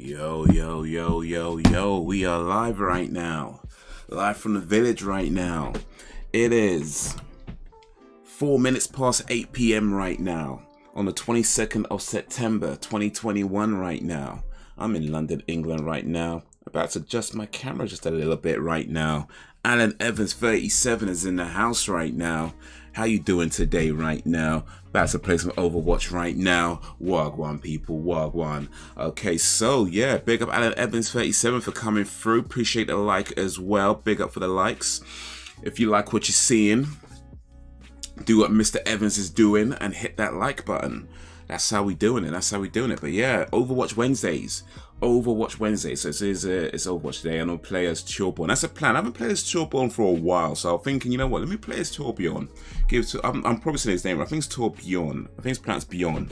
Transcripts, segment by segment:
Yo, yo, yo, yo, yo, we are live right now. Live from the village right now. It is 4 minutes past 8 p.m. right now. On the 22nd of September, 2021 right now. I'm in London, England right now. About to adjust my camera just a little bit right now. Alan Evans 37 is in the house right now. How you doing today right now? About to play some Overwatch right now. Wagwan people, wagwan. Okay, so yeah, big up Alan Evans 37 for coming through. Appreciate the like as well. Big up for the likes. If you like what you're seeing, do what Mr. Evans is doing and hit that like button. That's how we doing it. That's how we doing it. But yeah, Overwatch Wednesdays. Overwatch Wednesday. So it's Overwatch Day and I'll play as Torbjörn. That's a plan. I haven't played as Torbjörn for a while, so I'm thinking, you know what? Let me play as Torbjörn. I'm probably saying his name. I think it's Torbjörn. I think it's pronounced Bjorn.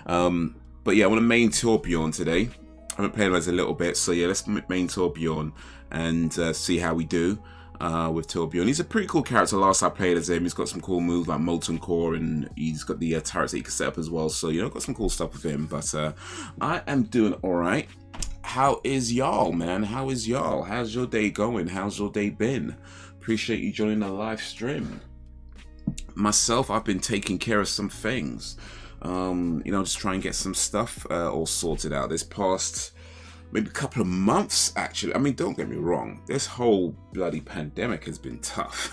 But yeah, I want to main Torbjörn today. I haven't played him as a little bit, so yeah, let's main Torbjörn and see how we do. With Torbjörn. He's a pretty cool character. Last I played as him, he's got some cool moves like Molten Core, and he's got the turrets that he can set up as well. So, you know, got some cool stuff with him. But I am doing alright. How is y'all, man? How is y'all? How's your day going? How's your day been? Appreciate you joining the live stream. Myself, I've been taking care of some things. You know, just try and get some stuff all sorted out. This past maybe a couple of months, actually. I mean, don't get me wrong. This whole bloody pandemic has been tough.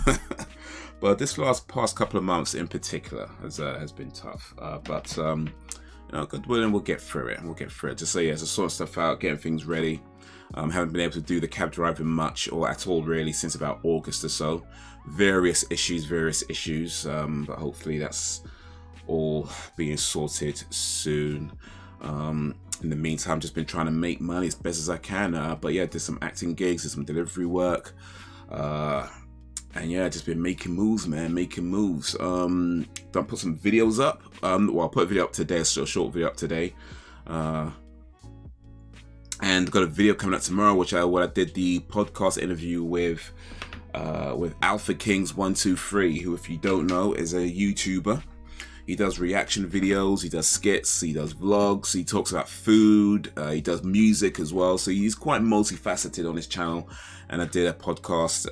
But this past couple of months in particular has been tough. But, you know, good willing, we'll get through it. We'll get through it. Just so, yeah, just sorting stuff out, getting things ready. Haven't been able to do the cab driving much or at all, really, since about August or so. Various issues. But hopefully that's all being sorted soon. In the meantime, just been trying to make money as best as I can. But yeah, did some acting gigs, did some delivery work. And yeah, just been making moves, man, making moves. Done put some videos up. Well, I'll put a video up today, so a short video up today. And got a video coming up tomorrow, which I did the podcast interview with Alpha Kings 123, who, if you don't know, is a YouTuber. He does reaction videos, he does skits, he does vlogs, he talks about food, he does music as well. So he's quite multifaceted on his channel. And I did a podcast,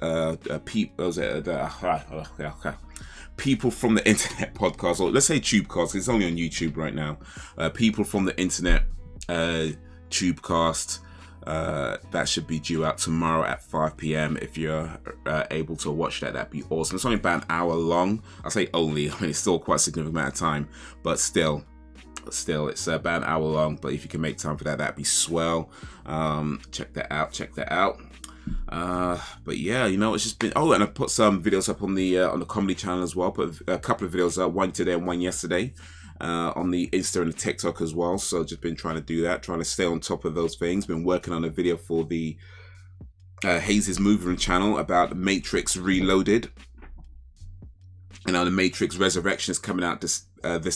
People from the Internet podcast, or let's say Tubecast, it's only on YouTube right now. People from the Internet Tubecast. That should be due out tomorrow at 5 p.m. If you're able to watch that, that'd be awesome. It's only about an hour long. I say only, I mean, it's still quite a significant amount of time, but still it's about an hour long. But if you can make time for that, that'd be swell. Check that out. But yeah, you know, it's just been, and I put some videos up on the comedy channel as well. Put a couple of videos up, one today and one yesterday. On the Insta and the TikTok as well. So just been trying to do that, trying to stay on top of those things. Been working on a video for the Haze's Movement channel about Matrix Reloaded. And now the Matrix Resurrection is coming out this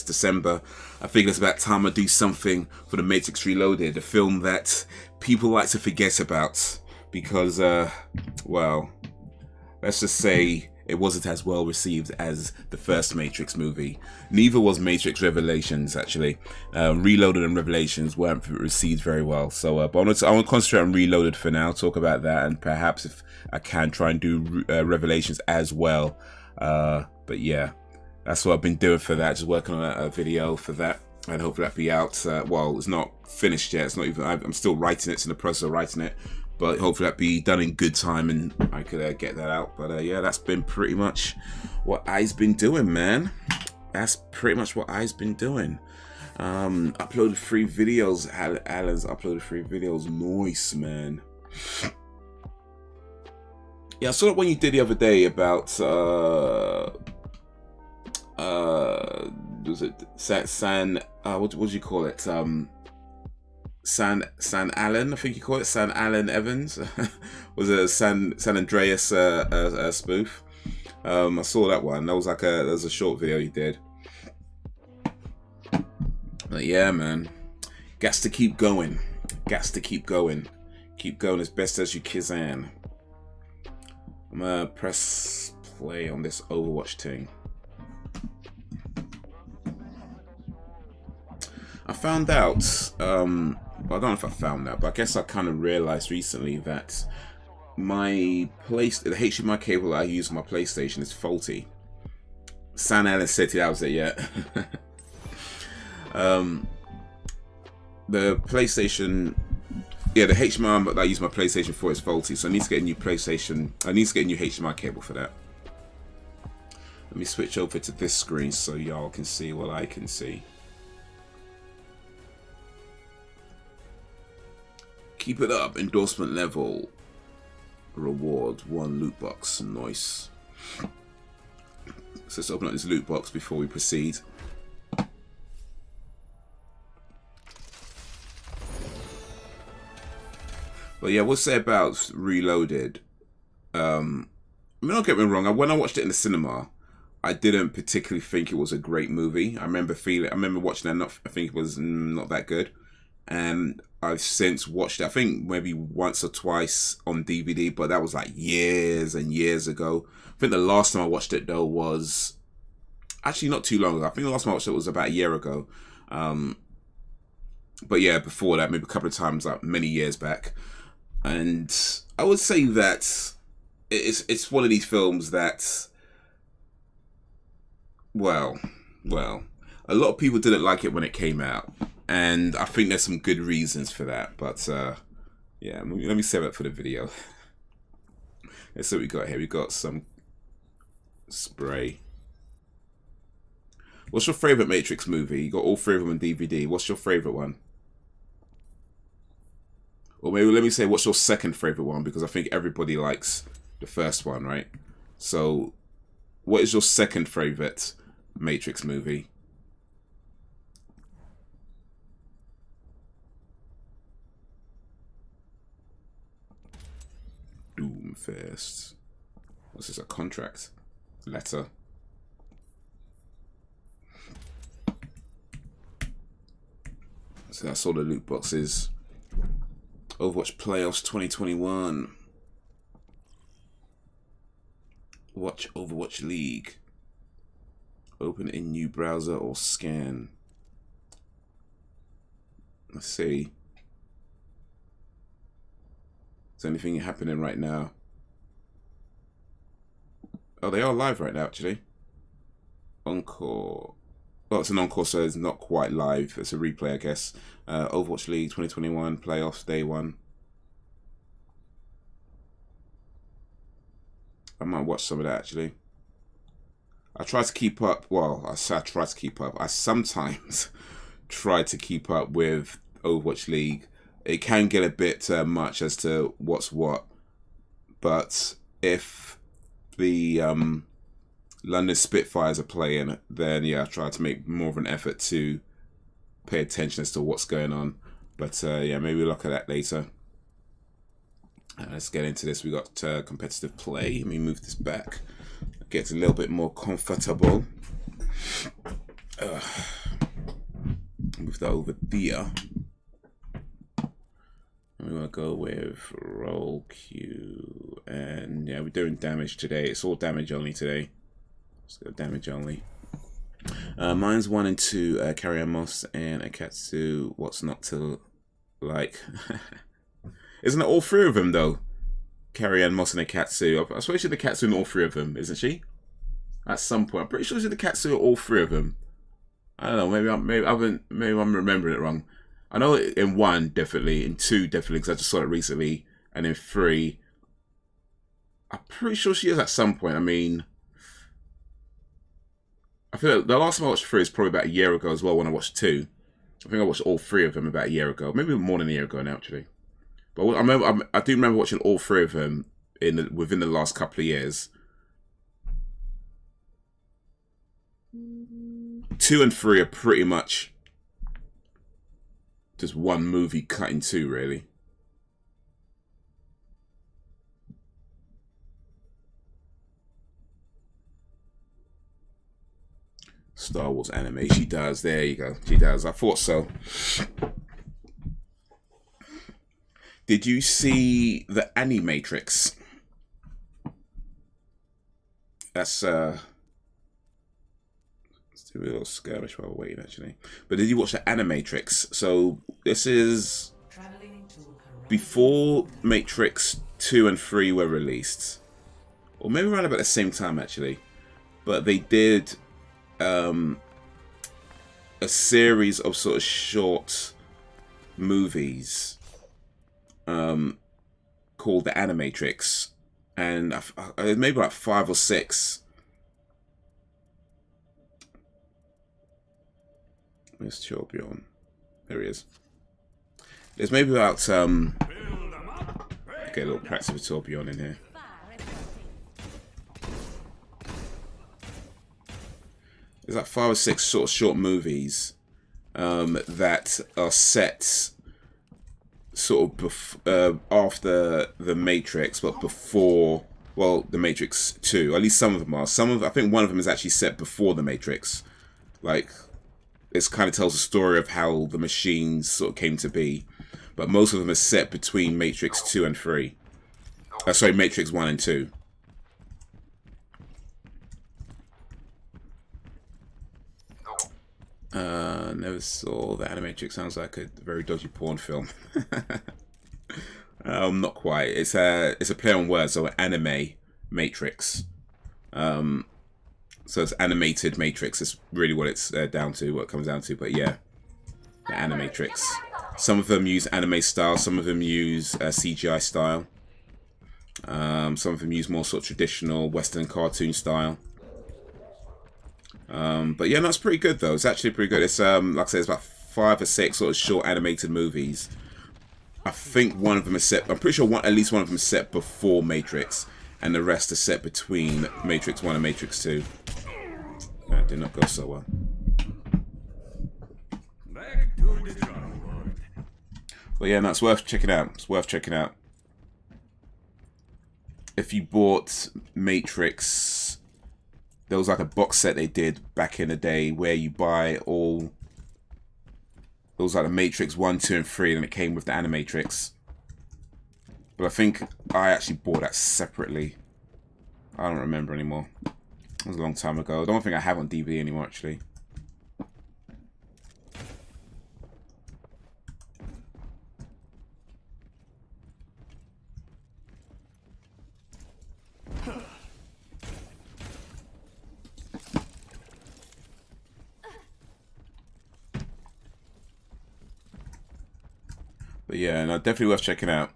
December. I figured it's about time I do something for the Matrix Reloaded, a film that people like to forget about because, well, let's just say it wasn't as well received as the first Matrix movie. Neither was Matrix Revelations, actually. Reloaded and Revelations weren't received very well. So, but I want to concentrate on Reloaded for now, talk about that, and perhaps if I can try and do Revelations as well. But yeah, that's what I've been doing for that, just working on a video for that. And hopefully that'll be out. Well, it's not finished yet. It's not even, I'm still writing it. It's in the process of writing it. But hopefully that'll be done in good time and I could get that out. But yeah, that's been pretty much what I's been doing, man. That's pretty much what I's been doing. Uploaded 3 videos. Alan's uploaded 3 videos. Nice, man. Yeah, I saw it when you did the other day about was it San what do you call it? San Alan, I think you call it, San Alan Evans. Was it a San Andreas spoof? I saw that one. That was like that was a short video you did. But yeah, man, gas to keep going. Keep going as best as you can. I'm gonna press play on this Overwatch thing. I found out Well, I don't know if I found that, but I guess I kind of realized recently that the HDMI cable I use on my PlayStation is faulty. San Alan said that was it yet. The PlayStation, yeah, the HDMI that I use my PlayStation for is faulty, so I need to get a new PlayStation. I need to get a new HDMI cable for that. Let me switch over to this screen so y'all can see what I can see. Keep it up. Endorsement level. Reward 1 loot box. Nice. So let's open up this loot box before we proceed. But yeah, we'll say about Reloaded. I mean, don't get me wrong. When I watched it in the cinema, I didn't particularly think it was a great movie. I remember watching it. I think it was not that good. And I've since watched it, I think maybe once or twice on DVD, but that was like years and years ago. I think the last time I watched it, though, was actually not too long ago. I think the last time I watched it was about a year ago. But yeah, before that, maybe a couple of times, like many years back. And I would say that it's one of these films that, well, a lot of people didn't like it when it came out. And I think there's some good reasons for that. But yeah, let me save it for the video. Let's see what we got here. We got some spray. What's your favorite Matrix movie? You got all 3 of them on DVD. What's your favorite one? Or maybe let me say, what's your second favorite one? Because I think everybody likes the first one, right? So, what is your second favorite Matrix movie? Doomfist. What's this? A contract letter. So that's all the loot boxes. Overwatch Playoffs 2021. Watch Overwatch League. Open in new browser or scan. Let's see. Is anything happening right now? Oh, they are live right now, actually. Encore. Oh, it's an encore, so it's not quite live. It's a replay, I guess. Overwatch League 2021, playoffs, day 1. I might watch some of that, actually. I try to keep up. Well, I try to keep up. I sometimes try to keep up with Overwatch League. It can get a bit much as to what's what. But if the London Spitfires are playing, then yeah, I try to make more of an effort to pay attention as to what's going on. But yeah, maybe we'll look at that later. Let's get into this. We got competitive play. Let me move this back. Get a little bit more comfortable. Move that over there. We're going to go with roll Q. And yeah, we're doing damage today. It's all damage only today. Let's go damage only. Mine's 1 and 2. Carry on Moss and Akatsu. What's not to like? Isn't it all 3 of them though? Carry on Moss and Akatsu. I suppose she's the Katsu in all 3 of them, isn't she? At some point. I'm pretty sure she's the Katsu in all 3 of them. I don't know. Maybe I'm remembering it wrong. I know in 1 definitely, in 2 definitely, because I just saw it recently, and in 3, I'm pretty sure she is at some point. I mean, I feel like the last time I watched 3 is probably about a year ago as well. When I watched 2, I think I watched all 3 of them about a year ago, maybe more than a year ago now actually. But I do remember watching all 3 of them within the last couple of years. 2 and 3 are pretty much just one movie cut in 2, really. Star Wars anime. She does. There you go. She does. I thought so. Did you see the Animatrix? That's let's do a little skirmish while we're waiting, actually. But did you watch the Animatrix? So this is before Matrix 2 and 3 were released, or maybe around about the same time actually, but they did a series of sort of short movies called The Animatrix, and maybe like 5 or 6. Where's Torbjörn? There he is. There's maybe about get a little practice with Torbjörn in here. There's like 5 or 6 sort of short movies that are set sort of after the Matrix, but before, well, the Matrix 2. At least some of them are. I think one of them is actually set before the Matrix. Like, it kind of tells a story of how the machines sort of came to be. But most of them are set between Matrix 2 and 3. Sorry, Matrix 1 and 2. Never saw The Animatrix. Sounds like a very dodgy porn film. Not quite. It's a play on words, so anime Matrix. So it's animated Matrix. It's really what it's down to, what it comes down to. But yeah, The Animatrix. Some of them use anime style. Some of them use CGI style. Some of them use more sort of traditional Western cartoon style. But yeah, that's pretty good though. It's actually pretty good. It's like I said, it's about 5 or 6 sort of short animated movies. I think one of them is set. I'm pretty sure at least one of them is set before Matrix, and the rest are set between Matrix 1 and Matrix 2. That did not go so well. But yeah, no, it's worth checking out. It's worth checking out. If you bought Matrix, there was like a box set they did back in the day where you buy all. It was like the Matrix 1, 2, and 3, and it came with the Animatrix. But I think I actually bought that separately. I don't remember anymore. It was a long time ago. I don't think I have on DVD anymore, actually. But yeah, no, definitely worth checking out.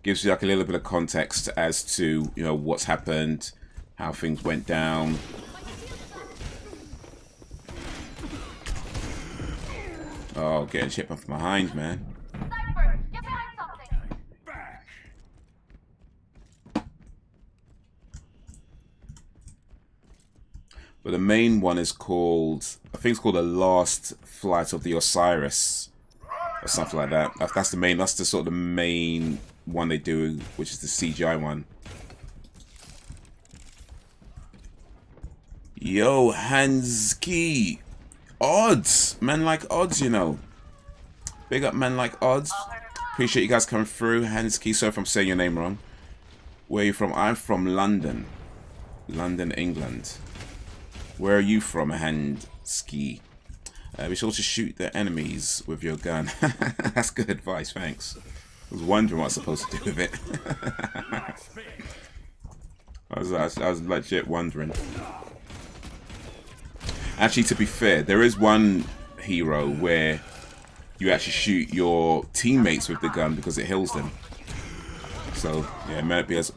Gives you like a little bit of context as to, you know, what's happened, how things went down. Oh, getting shit from behind, man. But the main one is called, I think it's called The Last Flight of the Osiris. Or something like that. That's the main, that's the sort of the main one they do, which is the CGI one. Yo, Hanski. Odds. Man like odds, you know. Big up man like odds. Appreciate you guys coming through. Hanski, sorry if I'm saying your name wrong. Where are you from? I'm from London. London, England. Where are you from, Hanski? Be sure to shoot the enemies with your gun. That's good advice, thanks. I was wondering what I was supposed to do with it. I was legit wondering. Actually, to be fair, there is one hero where you actually shoot your teammates with the gun because it heals them. So, yeah, it might be as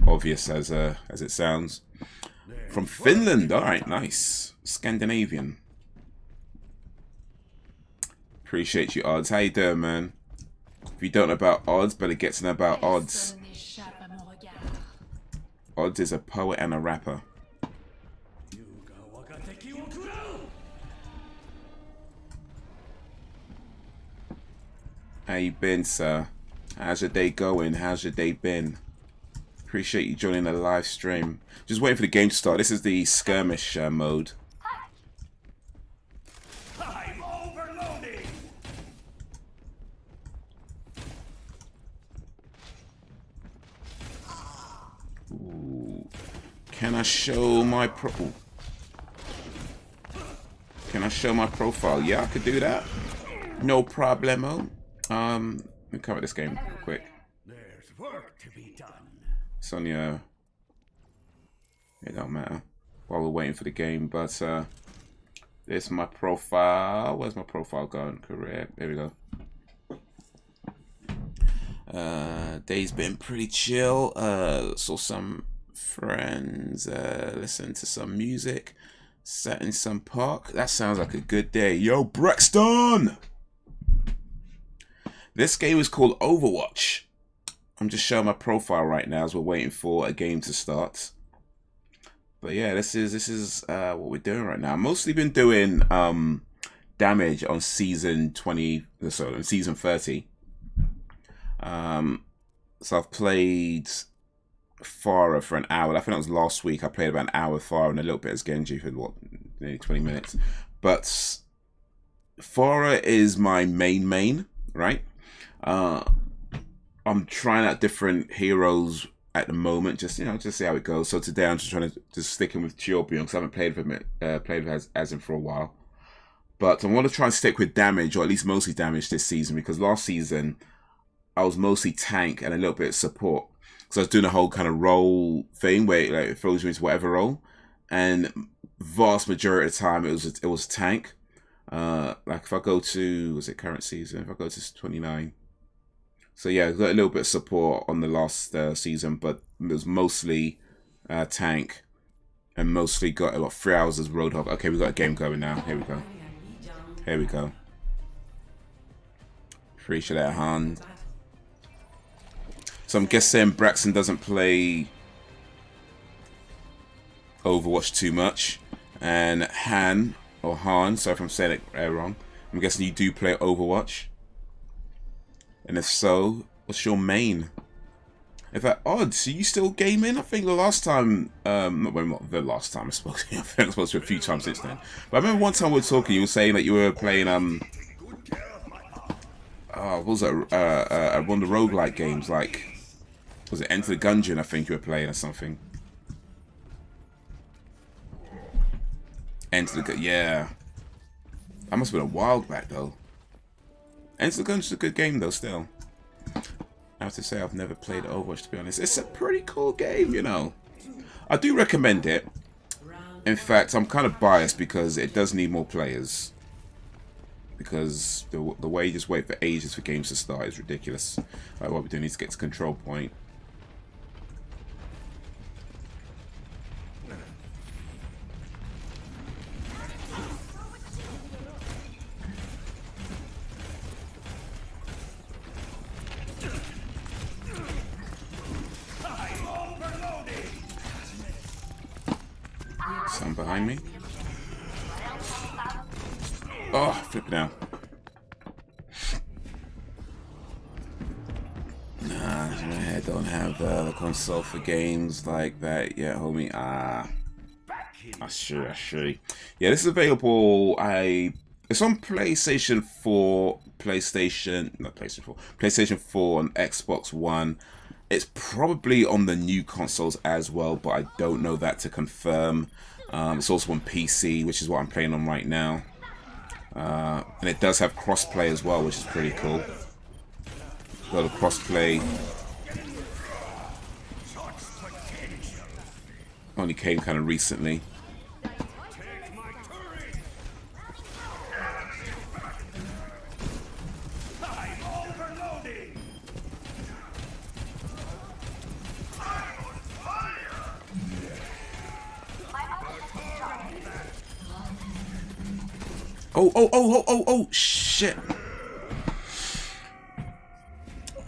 obvious as it sounds. From Finland, alright, nice. Scandinavian. Appreciate you, Odds. How you doing, man? If you don't know about Odds, better get to know about Odds. Odds is a poet and a rapper. How you been, sir? How's your day going? How's your day been? Appreciate you joining the live stream. Just waiting for the game to start. This is the skirmish mode. Can I show my Can I show my profile? Yeah, I could do that. No problemo. Let me cover this game real quick. There's work to be done. It's on your... It don't matter while we're waiting for the game, but there's my profile. Where's my profile going? Career. There we go. Day's been pretty chill. Saw some friends, listened to some music, sat in some park. That sounds like a good day. Yo, Brexton! This game is called Overwatch. I'm just showing my profile right now as we're waiting for a game to start. But yeah, this is what we're doing right now. I've mostly been doing damage on season 20, so on season 30. So I've played Farah for an hour. I think that was last week. I played about an hour of Farah and a little bit as Genji for what, nearly 20 minutes. But Farah is my main, right? I'm trying out different heroes at the moment, just see how it goes. So today I'm just trying to stick in with Torbjörn because I haven't played with as in for a while. But I want to try and stick with damage, or at least mostly damage this season, because last season I was mostly tank and a little bit of support. So I was doing a whole kind of role thing where it throws you into whatever role, and vast majority of the time it was tank. Like if I go to, was it current season? If I go to 29. So yeah, I got a little bit of support on the last season, but it was mostly tank, and mostly got 3 hours as Roadhog. Okay, we got a game going now. Here we go. Here we go. Appreciate that, Han. So I'm guessing Braxton doesn't play Overwatch too much, and Han, sorry if I'm saying it wrong, I'm guessing you do play Overwatch. And if so, what's your main? In fact, odds, are you still gaming? I think the last time, not the last time I spoke to you, I think I spoke to you a few times since then. But I remember one time we were talking, you were saying that you were playing, what was it, one of the roguelike games, like, was it Enter the Gungeon, I think you were playing or something. Yeah. That must have been a while back, though. Enter the Gungeon's a good game, though, still. I have to say, I've never played Overwatch, to be honest. It's a pretty cool game, you know. I do recommend it. In fact, I'm kind of biased because it does need more players. Because the way you just wait for ages for games to start is ridiculous. Like, what we do need to get to control point. Someone behind me. Oh, flip it out. Nah, I don't have the console for games like that yet, homie. I should. Yeah, this is available. It's on PlayStation 4, PlayStation 4 and Xbox One. It's probably on the new consoles as well, but I don't know that to confirm. It's also on PC, which is what I'm playing on right now. And it does have crossplay as well, which is pretty cool. Got a crossplay. Only came kind of recently. Oh, shit.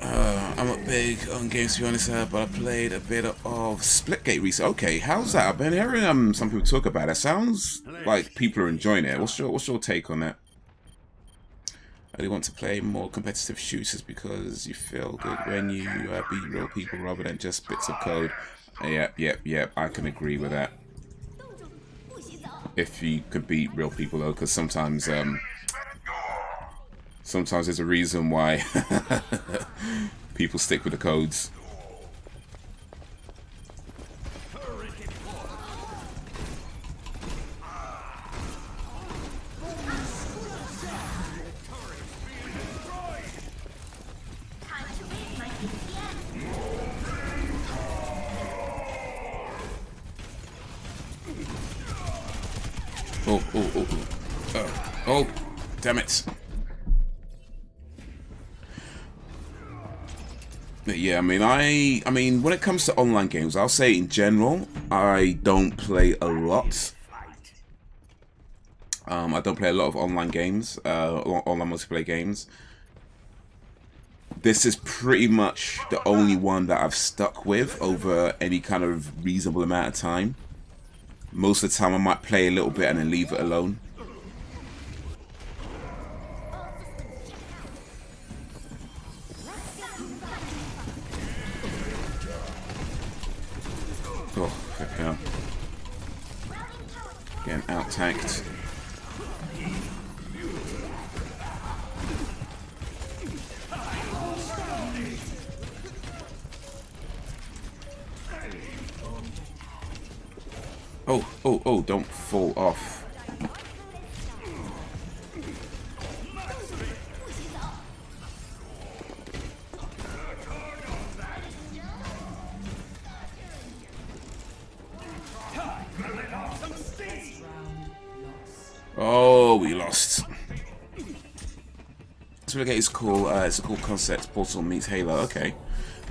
I'm not big on games, to be honest, but I played a bit of Splitgate recently. Okay, how's that? I've been hearing some people talk about it. Sounds like people are enjoying it. What's your take on that? I do want to play more competitive shooters because you feel good when you beat real people rather than just bits of code. Yep, I can agree with that. If you could beat real people, though, because sometimes there's a reason why people stick with the codes. Oh, damn it. But yeah, I mean, when it comes to online games, I'll say in general, I don't play a lot. I don't play a lot of online games, online multiplayer games. This is pretty much the only one that I've stuck with over any kind of reasonable amount of time. Most of the time I might play a little bit and then leave it alone. Oh, yeah. Getting out-tanked. Oh, don't fall off. Oh, we lost. Relegate is cool. It's a cool concept. Portal meets Halo. Okay.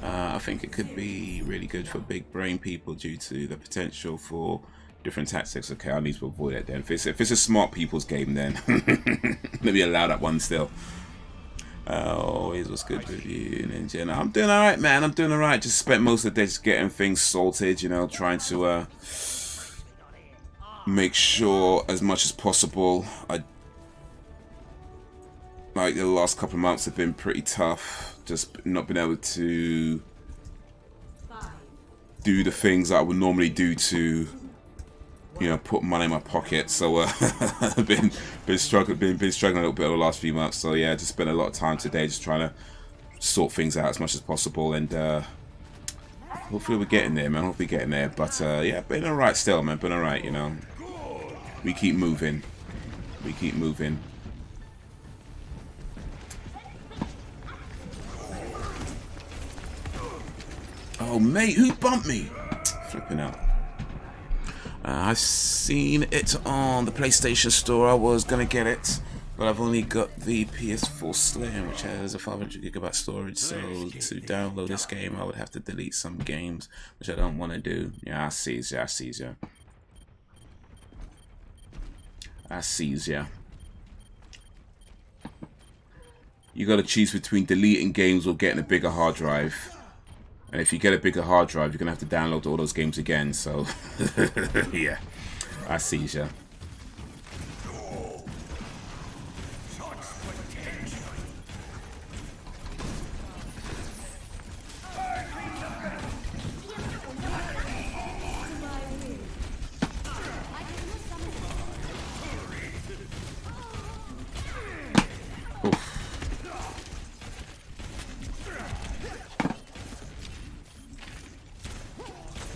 I think it could be really good for big brain people due to the potential for different tactics. Okay, I need to avoid it then. If it's a smart people's game, then maybe allow that one still. Always what's good with you, Ninja. No, I'm doing alright, man. I'm doing alright. Just spent most of the day just getting things sorted, you know, trying to make sure as much as possible. Like the last couple of months have been pretty tough. Just not been able to do the things that I would normally do to, you know, put money in my pocket. So I've been struggling a little bit over the last few months. So yeah, just spent a lot of time today just trying to sort things out as much as possible, and hopefully we're getting there, man. Hopefully getting there. But yeah, been alright still, man. Been alright, you know. We keep moving. We keep moving. Oh, mate, who bumped me? Flipping out. I've seen it on the PlayStation Store. I was gonna get it, but I've only got the PS4 Slim, which has a 500GB storage. So to download this game, I would have to delete some games, which I don't want to do. Yeah, I sees ya. I sees ya. I sees ya. You got to choose between deleting games or getting a bigger hard drive. And if you get a bigger hard drive, you're going to have to download all those games again. So, yeah, I see ya.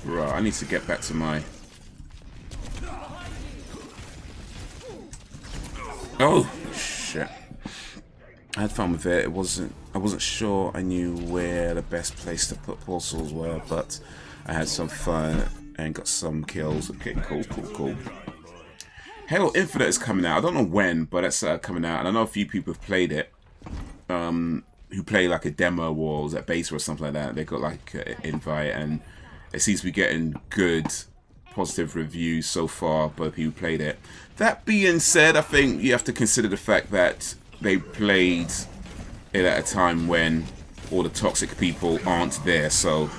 Right, I need to get back to my... Oh, shit. I had fun with it. I wasn't sure I knew where the best place to put portals were, but I had some fun and got some kills. Okay, cool. Halo Infinite is coming out. I don't know when, but it's coming out. And I know a few people have played it. Who play like a demo or was at beta or something like that. They got like an invite, and it seems to be getting good, positive reviews so far by people who played it. That being said, I think you have to consider the fact that they played it at a time when all the toxic people aren't there. So,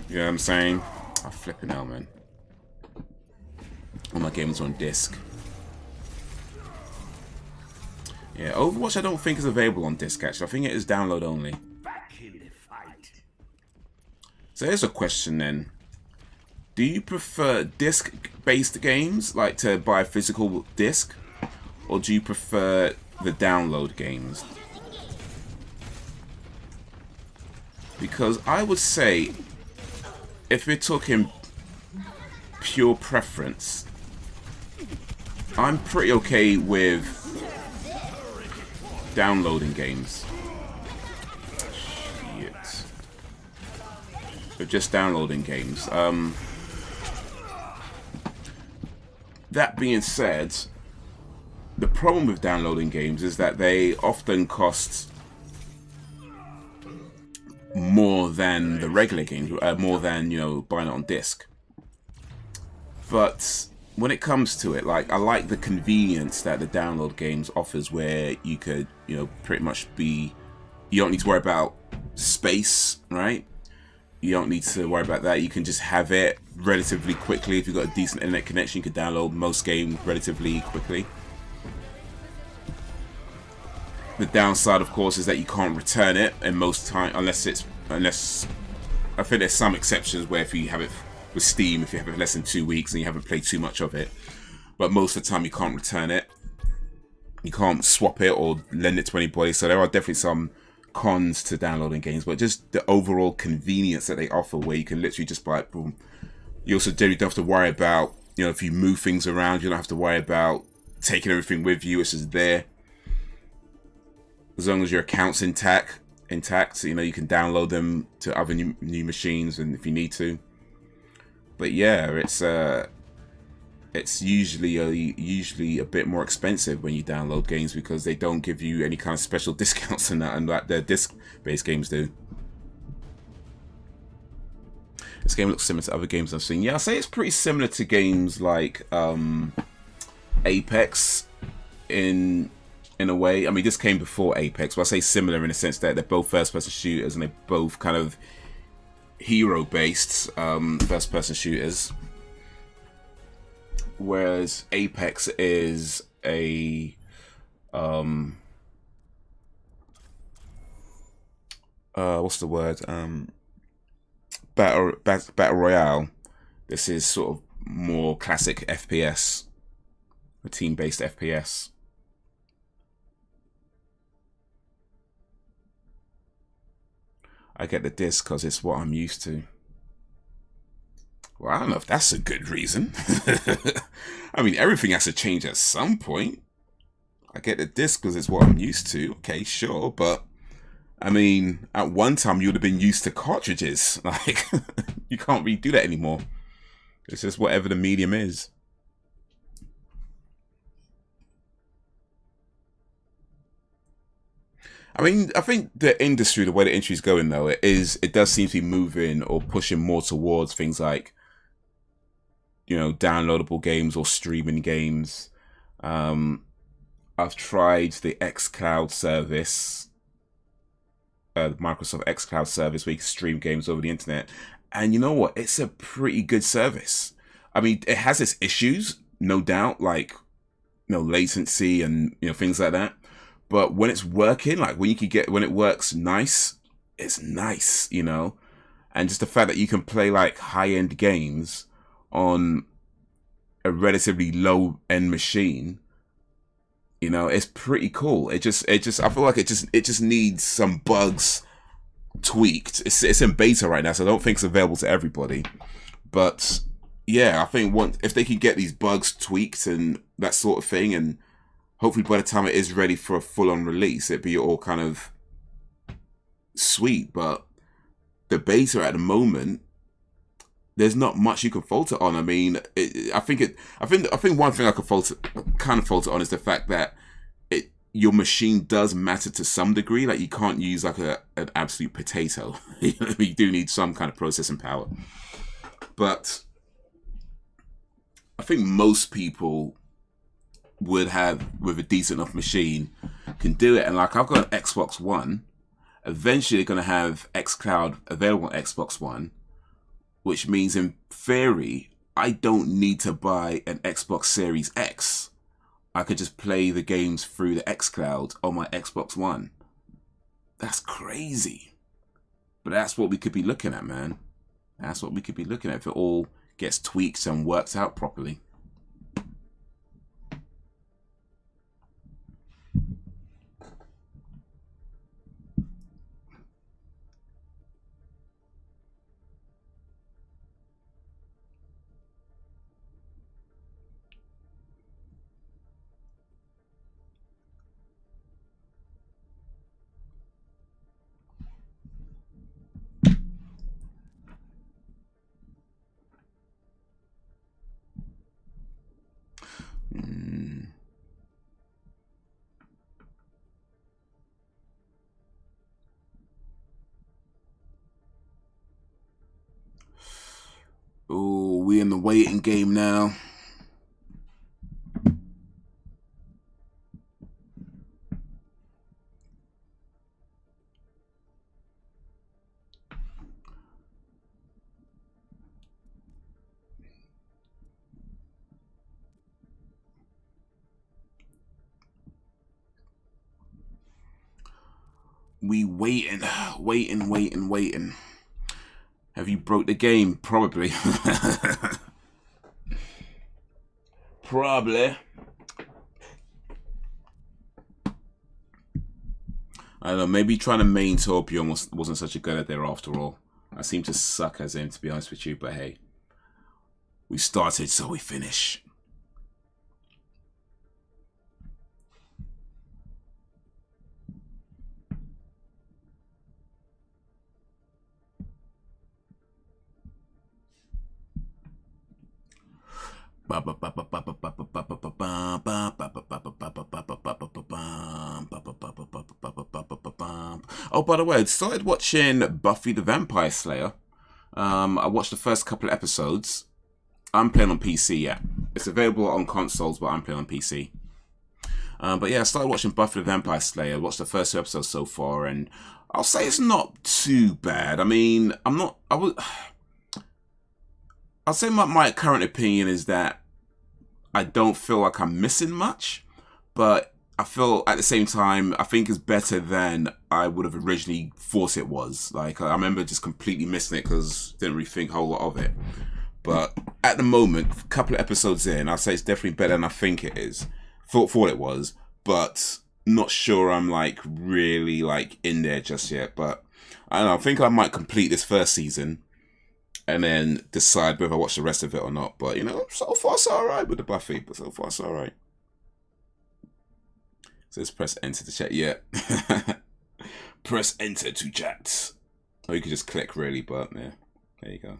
you know what I'm saying? I'm flipping out, man. All my games are on disc. Yeah, Overwatch I don't think is available on disc, actually. I think it is download only. So here's a question then. Do you prefer disc-based games, like to buy a physical disc? Or do you prefer the download games? Because I would say, if we're talking pure preference, I'm pretty okay with downloading games. But just downloading games. that being said, the problem with downloading games is that they often cost more than the regular games, more than, you know, buying it on disc. But when it comes to it, like, I like the convenience that the download games offers, where you could, you know, pretty much be, you don't need to worry about space, right? You don't need to worry about that. You can just have it relatively quickly. If you've got a decent internet connection, you can download most games relatively quickly. The downside, of course, is that you can't return it in most time, unless I think there's some exceptions where if you have it with Steam, if you have it less than 2 weeks and you haven't played too much of it, but most of the time you can't return it. You can't swap it or lend it to anybody. So there are definitely some cons to downloading games, but just the overall convenience that they offer, where you can literally just buy it, boom. You also generally don't have to worry about, you know, if you move things around, you don't have to worry about taking everything with you. It's just there. As long as your account's intact, you know, you can download them to other new machines, and if you need to. But yeah, it's usually a bit more expensive when you download games, because they don't give you any kind of special discounts and that, and like the disc-based games do. This game looks similar to other games I've seen. Yeah, I'll say it's pretty similar to games like Apex in a way. I mean, this came before Apex, but I say similar in the sense that they're both first-person shooters, and they're both kind of hero-based first-person shooters. Whereas Apex is a what's the word? Battle Royale. This is sort of more classic FPS, a team-based FPS. I get the disc because it's what I'm used to. Well, I don't know if that's a good reason. I mean, everything has to change at some point. I get the disc because it's what I'm used to. Okay, sure. But, I mean, at one time, you would have been used to cartridges. Like, you can't really do that anymore. It's just whatever the medium is. I mean, I think the industry, the way the industry is going, though, it does seem to be moving or pushing more towards things like, you know, downloadable games or streaming games. I've tried the xCloud service, Microsoft xCloud service, where you can stream games over the internet. And you know what? It's a pretty good service. I mean, it has its issues, no doubt, like, you know, latency and, you know, things like that. But when it's working, like when it works nice, it's nice, you know? And just the fact that you can play like high-end games on a relatively low-end machine, you know, it's pretty cool. I feel like it just needs some bugs tweaked. It's in beta right now, so I don't think it's available to everybody. But yeah, I think if they can get these bugs tweaked and that sort of thing, and hopefully by the time it is ready for a full-on release, it'd be all kind of sweet. But the beta at the moment, there's not much you can fault it on. I mean, I think one thing I could fault it on is the fact that your machine does matter to some degree. Like, you can't use like an absolute potato. You do need some kind of processing power. But I think most people with a decent enough machine can do it. And like, I've got an Xbox One. Eventually they're going to have xCloud available on Xbox One, which means in theory I don't need to buy an Xbox Series X. I could just play the games through the xCloud on my Xbox One. That's crazy. But that's what we could be looking at, man. That's what we could be looking at if it all gets tweaked and works out properly. Oh, we in the waiting game now. We waiting. Have you broke the game? Probably. Probably. I don't know, maybe trying to main Torbjörn wasn't such a good idea after all. I seem to suck as him, to be honest with you, but hey. We started, so we finish. Oh, by the way, I started watching Buffy the Vampire Slayer. I watched the first couple of episodes. I'm playing on PC, yeah. It's available on consoles, but I'm playing on PC. But yeah, I started watching Buffy the Vampire Slayer. I watched the first 2 episodes so far, and I'll say it's not too bad. I mean, I'll say my current opinion is that I don't feel like I'm missing much, but I feel at the same time, I think it's better than I would have originally thought it was. Like, I remember just completely missing it because I didn't really think a whole lot of it. But at the moment, a couple of episodes in, I'll say it's definitely better than I think it is. Thought it was, but not sure I'm like really like in there just yet. But I don't know, I think I might complete this first season and then decide whether I watch the rest of it or not. But, you know, so far it's alright with the Buffy, but so far it's alright. So let's press enter to chat. Yeah. Press enter to chat. Or you could just click really, but yeah. There you go.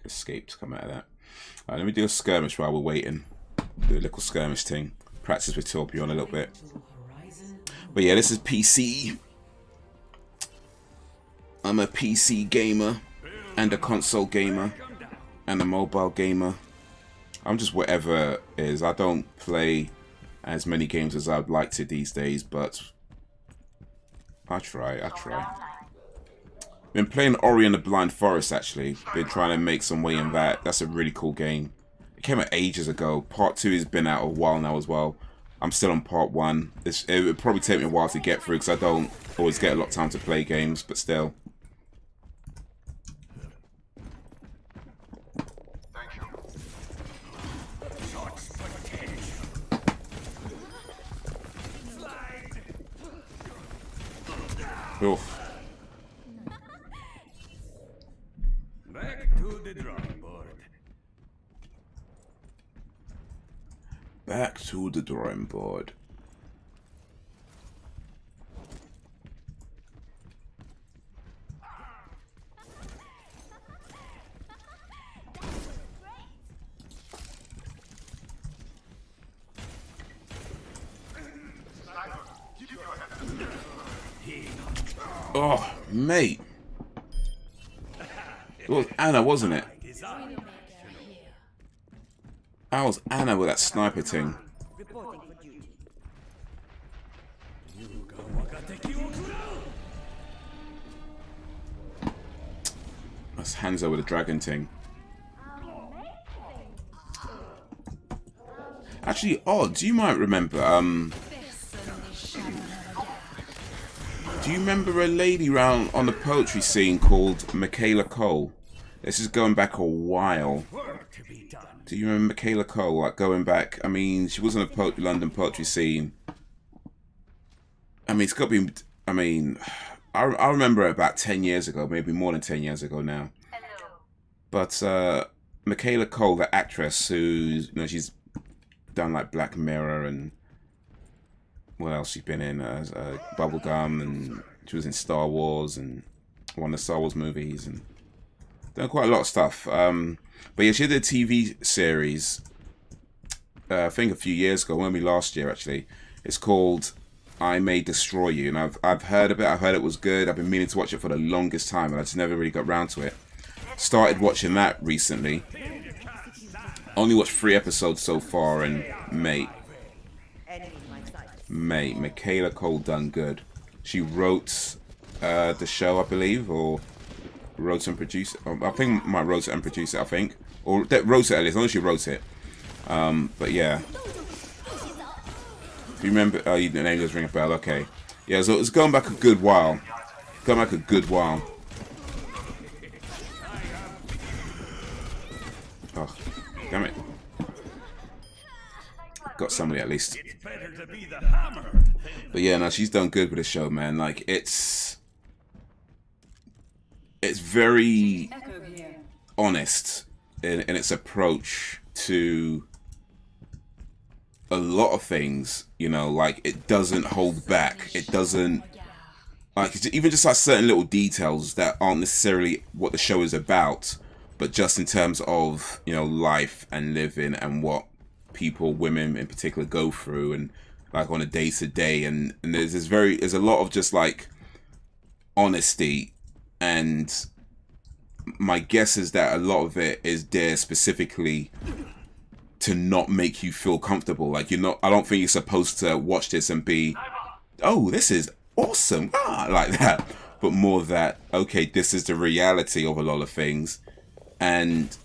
Escape to come out of that. Alright, let me do a skirmish while we're waiting. Do a little skirmish thing. Practice with Torbjörn a little bit. But yeah, this is PC. I'm a PC gamer. And a console gamer. And a mobile gamer. I'm just whatever it is. I don't play as many games as I'd like to these days, but I try. Been playing Ori and the Blind Forest, actually. Been trying to make some way in that. That's a really cool game. It came out ages ago. Part 2 has been out a while now as well. I'm still on part 1. It would probably take me a while to get through because I don't always get a lot of time to play games, but still. Oof. Back to the drawing board. Back to the drawing board. Oh, mate. It was Anna, wasn't it? That was Anna with that sniper thing. That's Hanzo with a dragon thing. Actually, Odds, you might remember, do you remember a lady round on the poetry scene called Michaela Cole? This is going back a while. Do you remember Michaela Cole? Like going back, I mean, she was on the London poetry scene. I mean, it's got to be, I mean, I remember it about 10 years ago, maybe more than 10 years ago now. But Michaela Cole, the actress who's, you know, she's done like Black Mirror and what else she's been in? Bubblegum, and she was in Star Wars and one of the Star Wars movies and done quite a lot of stuff. But yeah, she did a TV series, I think a few years ago, maybe last year actually. It's called I May Destroy You, and I've heard of it. I heard it was good. I've been meaning to watch it for the longest time, and I just never really got round to it. started watching that recently. Only watched 3 episodes so far, and mate, Michaela Cole done good. She wrote the show, I believe, or wrote and produced. I think might wrote it and produced it. I think, or that wrote it at least. I know she wrote it. But yeah, if you remember, the name does ring a bell. Okay, yeah. So it's going back a good while. Going back a good while. Oh, damn it! Got somebody at least. But yeah, no, she's done good with the show, man. Like it's very honest in its approach to a lot of things, you know, like it doesn't hold back. It doesn't, like, even just like certain little details that aren't necessarily what the show is about, but just in terms of, you know, life and living and what people, women in particular, go through, and like on a day to day, and there's a lot of just like honesty, and my guess is that a lot of it is there specifically to not make you feel comfortable. Like, you're not, I don't think you're supposed to watch this and be, oh, this is awesome, like that, but more that, okay, this is the reality of a lot of things, and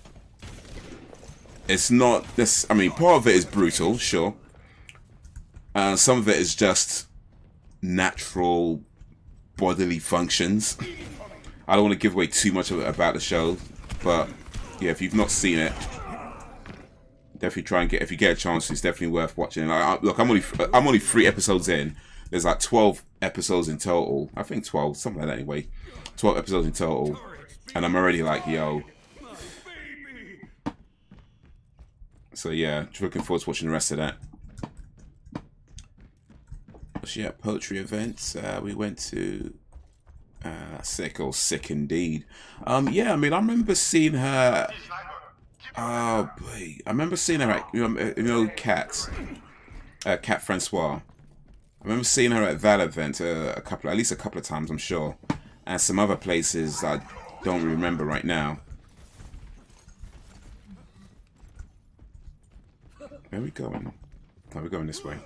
it's not this. I mean, part of it is brutal, sure. Some of it is just natural bodily functions. I don't want to give away too much about the show, but yeah, if you've not seen it, definitely try and get. If you get a chance, it's definitely worth watching. Look, I'm only 3 episodes in. There's like 12 episodes in total. I think 12, something like that anyway. 12 episodes in total, and I'm already like, yo. So yeah, looking forward to watching the rest of that. So yeah, poetry events. We went to sick indeed. Yeah, I mean, I remember seeing her. Oh boy, I remember seeing her at Cat Francois. I remember seeing her at that event at least a couple of times, I'm sure, and some other places I don't remember right now. Where are we going? Oh, we're going this way.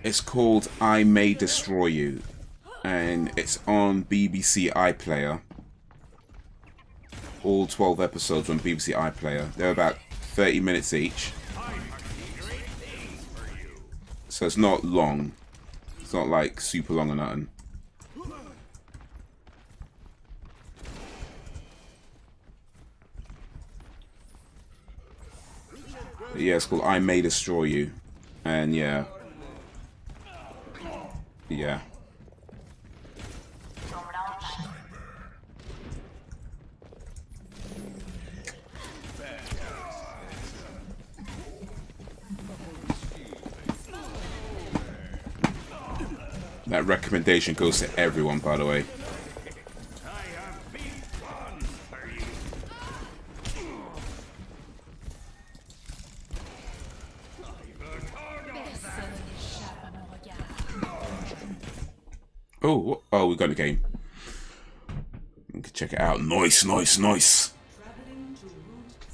It's called I May Destroy You, and it's on BBC iPlayer. All 12 episodes on BBC iPlayer. They're about 30 minutes each. So it's not long. It's not like super long or nothing. But yeah, it's called I May Destroy You. And yeah. Yeah. That recommendation goes to everyone, by the way. Oh, we got the game. We can check it out. Nice. Traveling to Route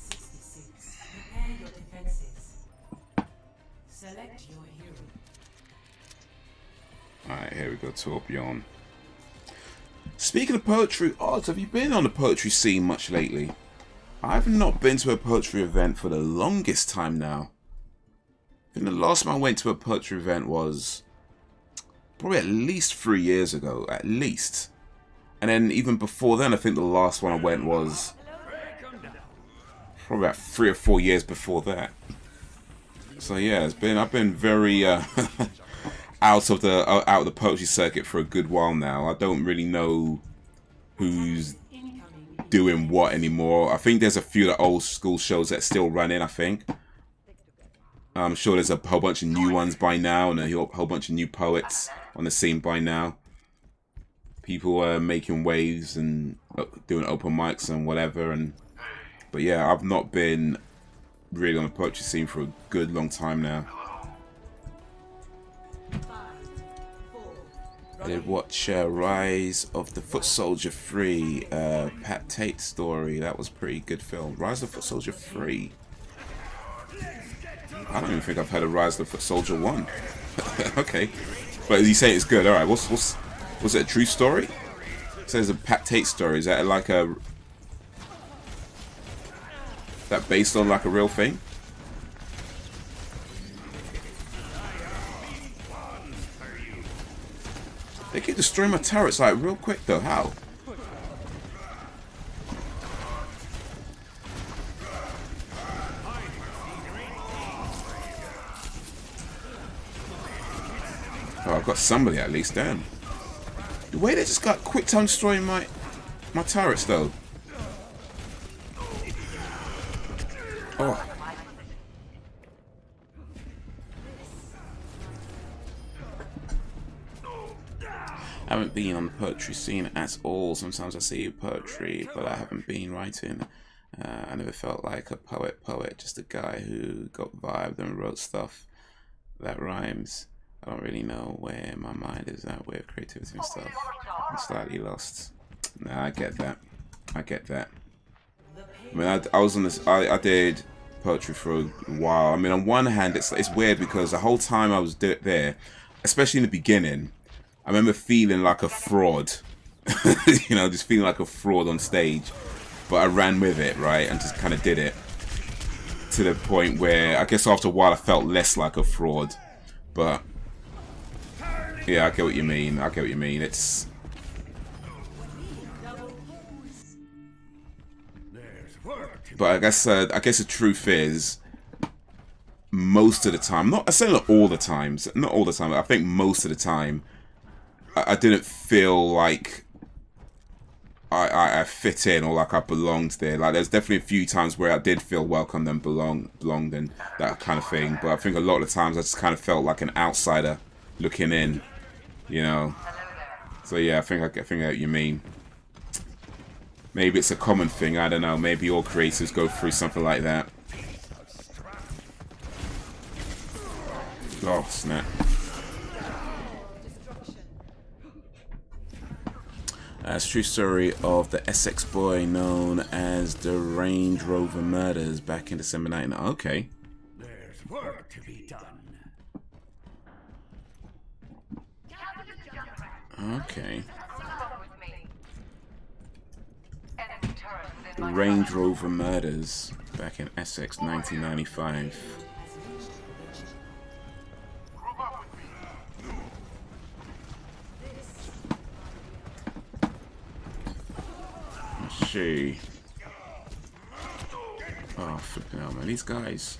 66. Prepare your defenses. Select your hero. Alright, here we go, Torbjörn. Speaking of poetry, Odds, have you been on the poetry scene much lately? I've not been to a poetry event for the longest time now. I think the last time I went to a poetry event was probably at least 3 years ago, at least. And then even before then, I think the last one I went was probably about 3 or 4 years before that. So yeah, I've been very out of the poetry circuit for a good while now. I don't really know who's doing what anymore. I think there's a few of the old school shows that still running, I think. I'm sure there's a whole bunch of new ones by now, and a whole bunch of new poets on the scene by now. people were making waves and doing open mics and whatever. But yeah, I've not been really on the poetry scene for a good long time now. I did watch Rise of the Foot Soldier 3, Pat Tate story. That was a pretty good film. Rise of the Foot Soldier 3. I don't even think I've heard of Rise of the Foot Soldier 1. Okay. But you say it's good. Alright, was it a true story? It says a Pat Tate story. Is that like a... that based on like a real thing? They keep destroying my turrets like real quick though. How? Oh, I've got somebody at least. Damn. The way they just got quick time destroying my turrets though. Oh. I haven't been on the poetry scene at all. Sometimes I see poetry, but I haven't been writing. I never felt like a poet, just a guy who got vibed and wrote stuff that rhymes. I don't really know where my mind is at with creativity and stuff. I'm slightly lost. Nah, I get that. I get that. I mean, I was on this. I did poetry for a while. I mean, on one hand, it's weird because the whole time I was there, especially in the beginning, I remember feeling like a fraud. You know, just feeling like a fraud on stage. But I ran with it, right, and just kind of did it to the point where I guess after a while I felt less like a fraud. But yeah, I get what you mean. I get what you mean. It's but I guess the truth is, most of the time, I say not all the times, not all the time. I think most of the time, I didn't feel like I fit in or like I belonged there. Like there's definitely a few times where I did feel welcomed and belonged and that kind of thing. But I think a lot of the times I just kind of felt like an outsider looking in, you know. So yeah, I think what you mean. Maybe it's a common thing. I don't know. Maybe all creators go through something like that. Oh snap. It's a true story of the Essex boy known as the Range Rover murders back in December 19. Okay. There's work to be done. Okay. The Range Rover murders back in Essex, 1995. She. Oh, flipping out, man. These guys.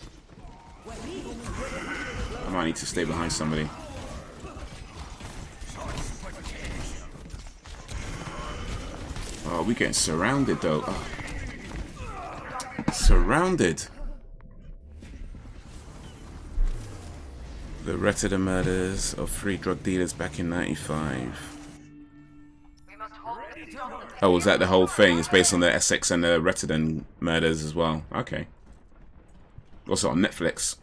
I might need to stay behind somebody. Oh, we're getting surrounded, though. Oh. Surrounded. The Retida murders of 3 drug dealers back in 95. Oh, was that the whole thing? It's based on the Essex and the Retida murders as well. Okay. Also on Netflix.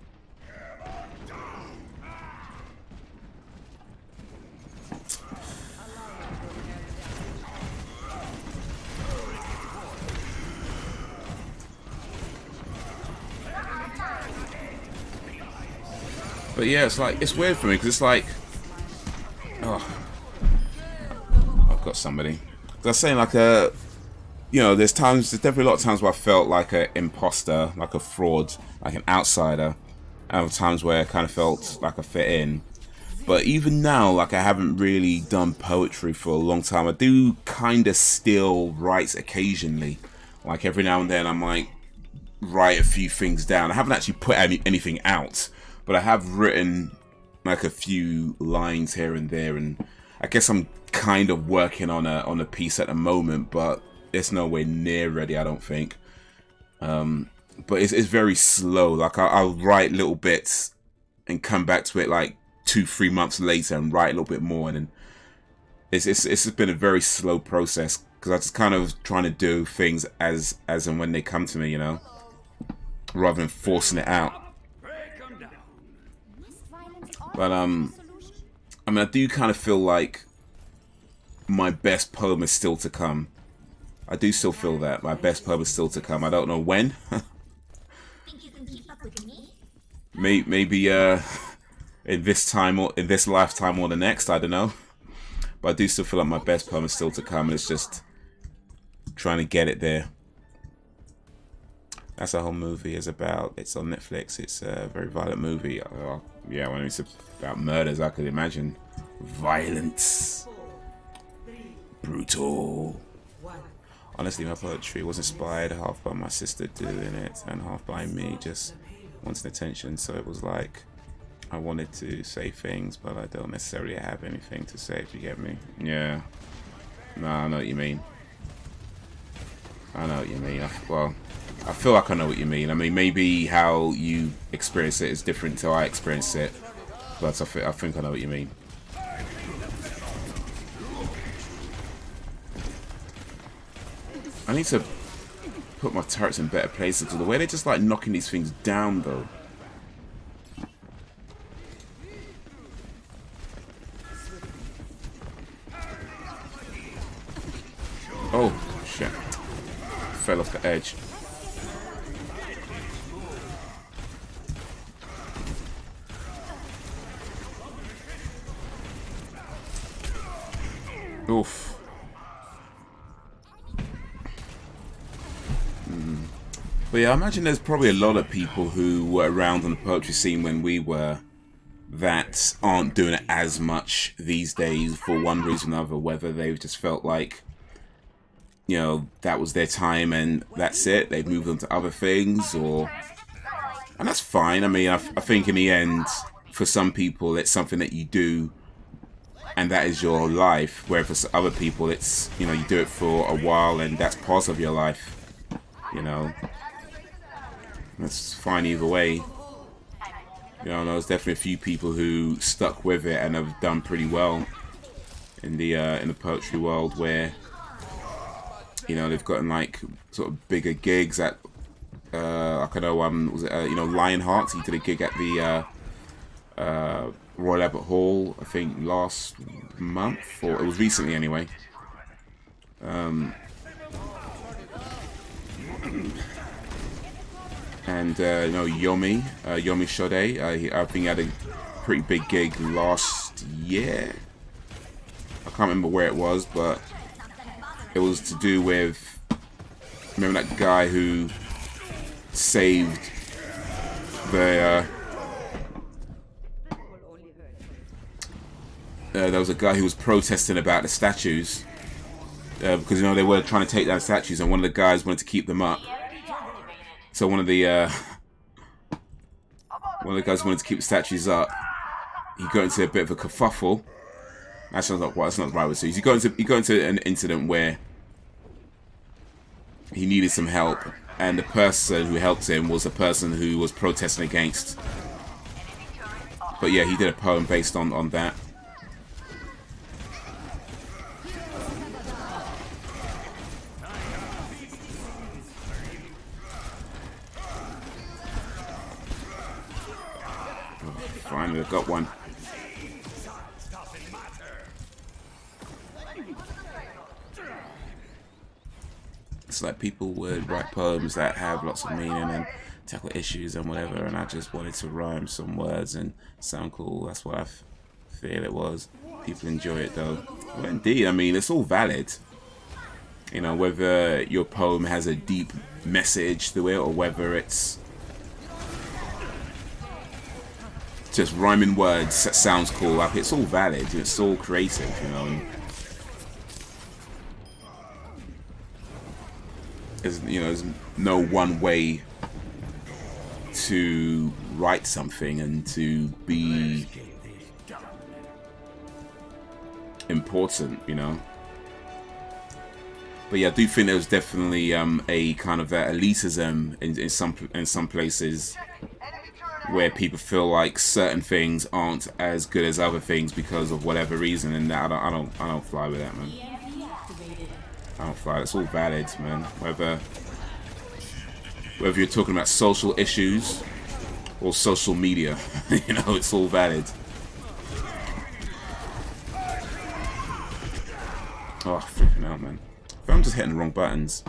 But yeah, it's like, it's weird for me because it's like, oh, I've got somebody. I was saying, like, you know, there's definitely a lot of times where I felt like an imposter, like a fraud, like an outsider. And other times where I kind of felt like I fit in. But even now, like, I haven't really done poetry for a long time. I do kind of still write occasionally. Like, every now and then I might write a few things down. I haven't actually put anything out. But I have written, like, a few lines here and there. And I guess I'm kind of working on a piece at the moment, but it's nowhere near ready, I don't think. But it's very slow. Like I'll write little bits and come back to it like 2-3 months later and write a little bit more, and then it's been a very slow process because I just kind of trying to do things as and when they come to me, you know, rather than forcing it out. But I mean, I do kind of feel like my best poem is still to come. I do still feel that my best poem is still to come. I don't know when. Maybe in this time or in this lifetime or the next, I don't know. But I do still feel like my best poem is still to come, and it's just trying to get it there. That's the whole movie is about. It's on Netflix. It's a very violent movie. Yeah, when it's about murders, I could imagine. Violence. Brutal. Honestly, my poetry was inspired half by my sister doing it and half by me just wanting attention. So it was like I wanted to say things, but I don't necessarily have anything to say, if you get me. Yeah. No, I know what you mean. I know what you mean. Well, I feel like I know what you mean. I mean, maybe how you experience it is different to how I experience it, but I think I know what you mean. I need to put my turrets in better places because the way they're just like knocking these things down, though. Oh, shit. Fell off the edge. Oof. But yeah, I imagine there's probably a lot of people who were around on the poetry scene when we were that aren't doing it as much these days for one reason or another, whether they've just felt like, you know, that was their time and that's it, they've moved on to other things, or... And that's fine. I mean, I think in the end, for some people, it's something that you do and that is your life, where for other people, it's, you know, you do it for a while and that's part of your life, you know. That's fine either way. You know, there's definitely a few people who stuck with it and have done pretty well in the poetry world, where, you know, they've gotten like sort of bigger gigs at like I know was it you know, Lionheart? He did a gig at the Royal Albert Hall, I think last month, or it was recently anyway. And you know, Yomi Shode, I think he had a pretty big gig last year. I can't remember where it was, but it was to do with, remember that guy who saved the there was a guy who was protesting about the statues because, you know, they were trying to take down statues and one of the guys wanted to keep them up. So one of the guys wanted to keep the statues up. He got into a bit of a kerfuffle. That's not what. That's not the right word. So he got into an incident where he needed some help, and the person who helped him was a person who was protesting against. But yeah, he did a poem based on that. Finally, I got one. It's like people would write poems that have lots of meaning and tackle issues and whatever, and I just wanted to rhyme some words and sound cool. That's what I feel it was. People enjoy it though. Well, indeed, I mean, it's all valid. You know, whether your poem has a deep message to it or whether it's just rhyming words that sounds cool. Like, it's all valid. It's all creative, you know. And there's no one way to write something and to be important, you know. But yeah, I do think there's definitely a kind of elitism in some places where people feel like certain things aren't as good as other things because of whatever reason, and that I don't fly with that, man. I don't fly. It's all valid, man. Whether you're talking about social issues or social media, you know, it's all valid. Oh, freaking out, man. I'm just hitting the wrong buttons.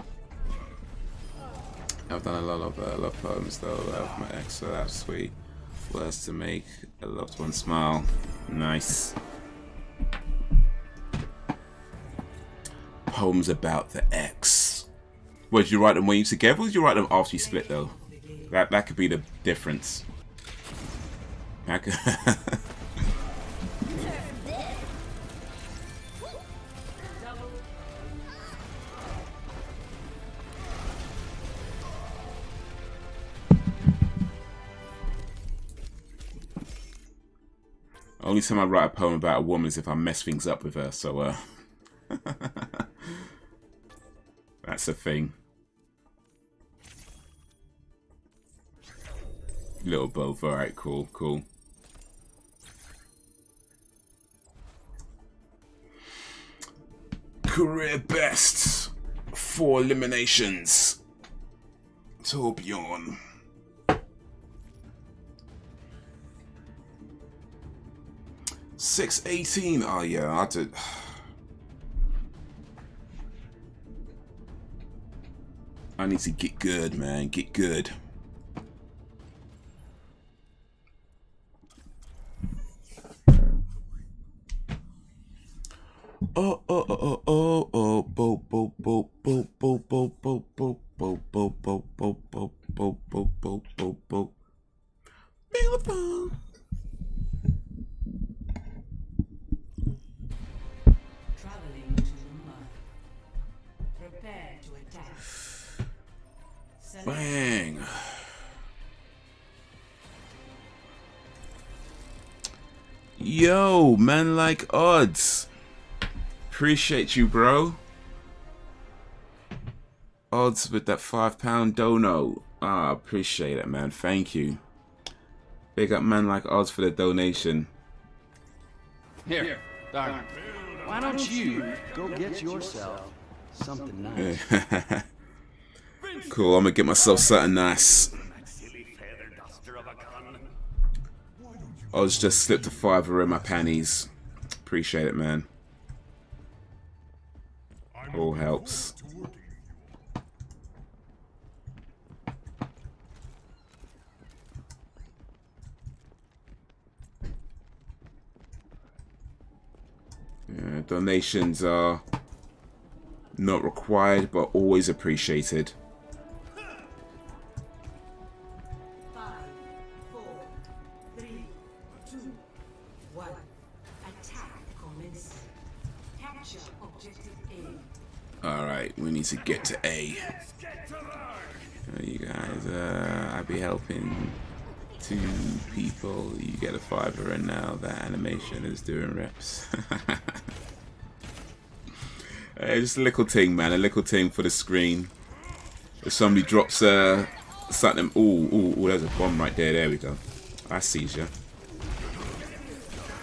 I've done a lot of love poems though of my ex, so that's sweet. Words to make a loved one smile. Nice. Poems about the ex. Well, did you write them when you were together, or did you write them after you split though? That could be the difference. That could Only time I write a poem about a woman is if I mess things up with her, so that's a thing. Little both, alright, cool, cool. Career best. 4 eliminations. Torbjörn. $6.18. Oh yeah, I did. I need to get good, man. Get good. Oh oh oh oh oh bo bo bo bo bo bo bo bo bo bo bo bo bo bo bo bo bo bo. Traveling to the mud. Prepare to attack. Bang. Yo, man like odds. Appreciate you, bro. Odds with that £5 dono. Ah, appreciate it, man. Thank you. Big up man like odds for the donation. Here, darn. Why don't you go get yourself something nice? Cool, I'm gonna get myself something nice. Odds just slipped a $5 in my panties. Appreciate it, man. All helps. Yeah, donations are not required, but always appreciated. 5, 4, 3, 2, 1. Attack commencing. Capture objective A. Alright, we need to get to A. You guys, I'll be helping 2 people. You get a $5, and now that animation is doing reps. Just a little thing, man. A little thing for the screen. If somebody drops something. Ooh, there's a bomb right there. There we go. I see ya.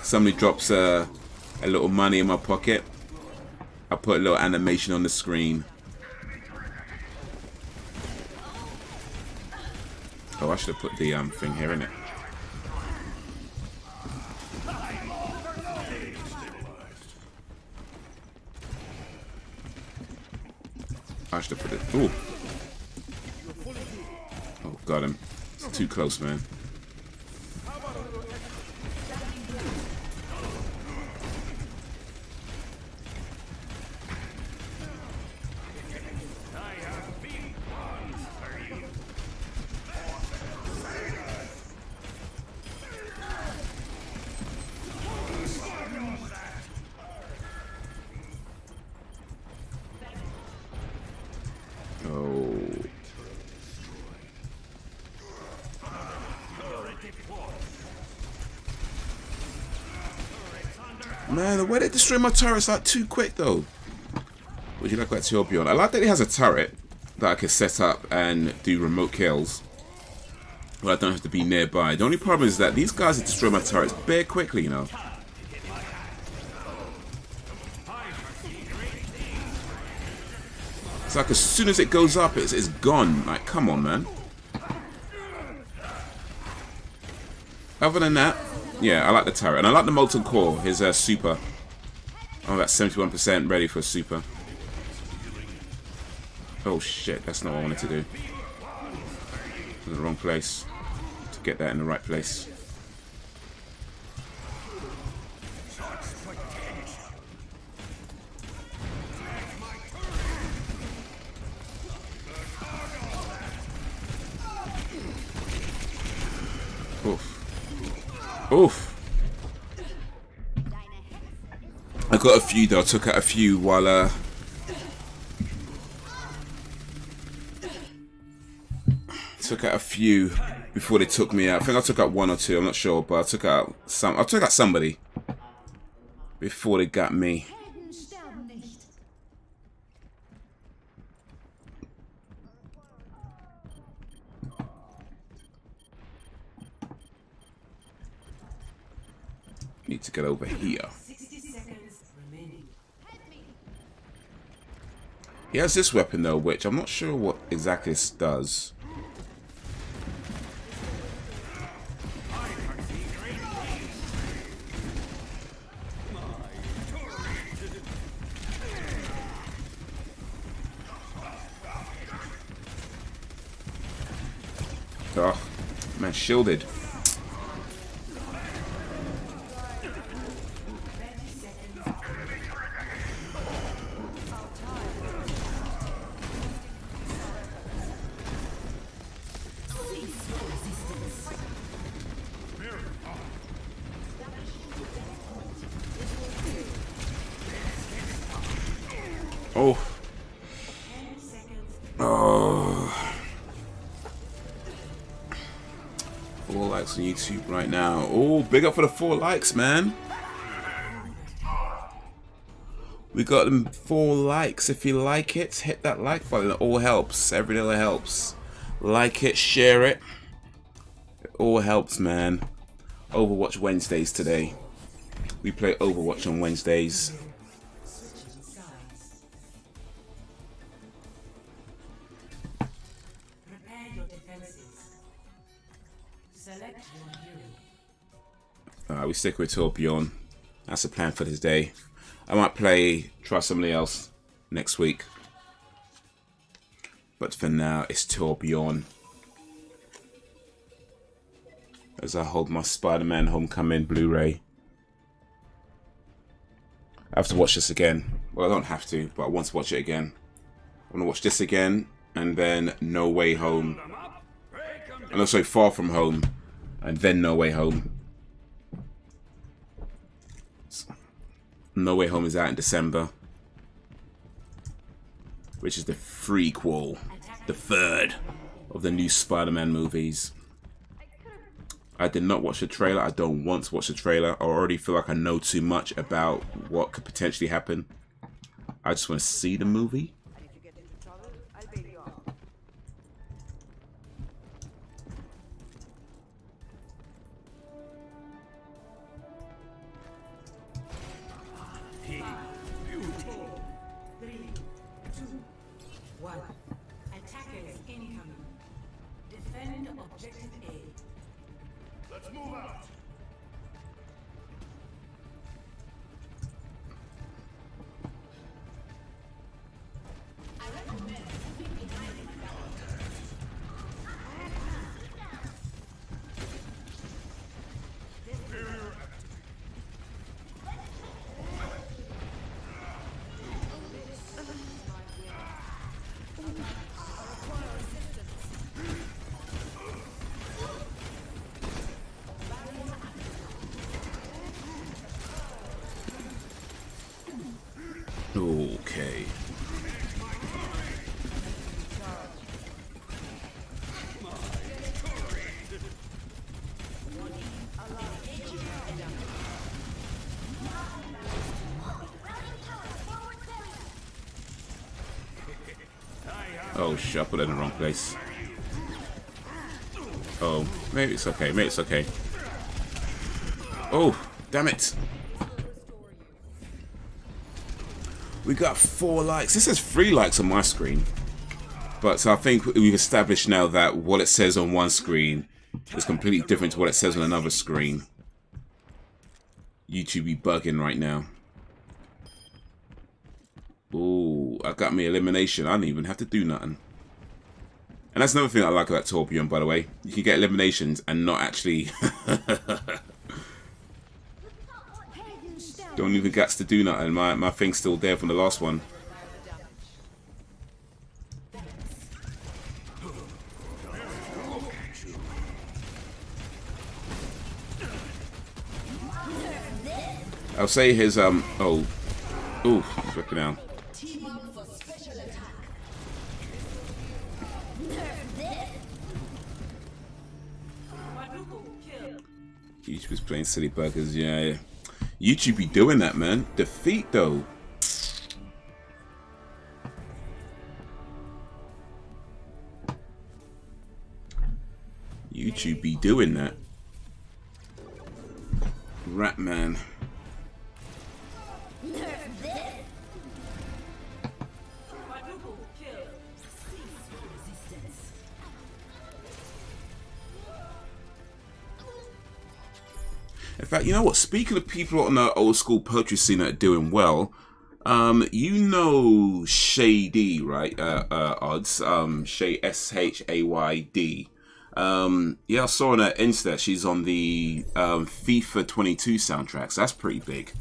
Somebody drops a little money in my pocket. I put a little animation on the screen. Oh, I should have put the thing here, innit? I should have put it. Ooh. Oh, got him. It's too close, man. Man, the way they destroy my turret's like too quick though. Would you like that Torbjörn? I like that he has a turret that I can set up and do remote kills. Well, I don't have to be nearby. The only problem is that these guys destroy my turrets bare quickly, you know. It's like as soon as it goes up, it's gone. Like, come on, man. Other than that, yeah, I like the turret. And I like the molten core, his super. Oh, that's 71% ready for a super. Oh shit, that's not what I wanted to do. In the wrong place. To get that in the right place. Oof. Oof. I got a few though. I took out a few while took out a few before they took me out. I think I took out one or two, I'm not sure, but I took out somebody before they got me. Need to get over here. 60 seconds remaining. He has this weapon though, which I'm not sure what exactly this does. Oh, man, shielded. Oh. Oh. 4 likes on YouTube right now. Oh, big up for the 4 likes, man. We got them 4 likes. If you like it, hit that like button. It all helps. Every little helps. Like it, share it. It all helps, man. Overwatch Wednesdays today. We play Overwatch on Wednesdays. We stick with Torbjörn. That's the plan for this day. I might try somebody else next week. But for now, it's Torbjörn. As I hold my Spider-Man Homecoming Blu-ray. I have to watch this again. Well, I don't have to, but I want to watch it again. I want to watch this again, and then No Way Home. And also Far From Home, and then No Way Home. No Way Home is out in December, which is the prequel, the third of the new Spider-Man movies. I did not watch the trailer. I don't want to watch the trailer. I already feel like I know too much about what could potentially happen. I just want to see the movie. Attackers incoming. Defend objective A. Let's move out. Okay. Oh shit, I put it in the wrong place. Oh, maybe it's okay. Maybe it's okay. Oh, damn it. We got 4 likes. This says 3 likes on my screen. But I think we've established now that what it says on one screen is completely different to what it says on another screen. YouTube be bugging right now. Ooh, I got me elimination. I didn't even have to do nothing. And that's another thing I like about Torbjörn, by the way. You can get eliminations and not actually... Don't even get to do nothing. My thing's still there from the last one. I'll say his oh, ooh, he's ripping out. YouTube is playing silly buggers, yeah. YouTube be doing that, man. Defeat though. YouTube be doing that. Rat man. In fact, you know what? Speaking of people on the old school poetry scene that are doing well, you know Shady, right? Odds. Shay SHAYD. Yeah, I saw on her Insta she's on the FIFA 22 soundtracks. That's pretty big.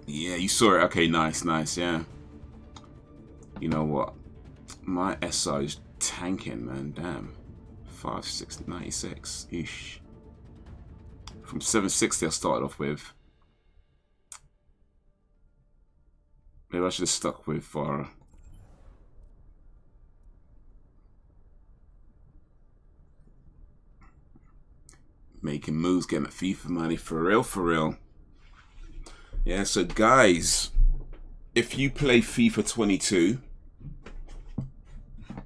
Yeah, you saw it. Okay, nice, nice, yeah. You know what? My SI is tanking, man. Damn. 5696 ish. From 760 I started off with. Maybe I should have stuck with Farah. Making moves, getting at FIFA money, for real, for real. Yeah, so guys, if you play FIFA 22,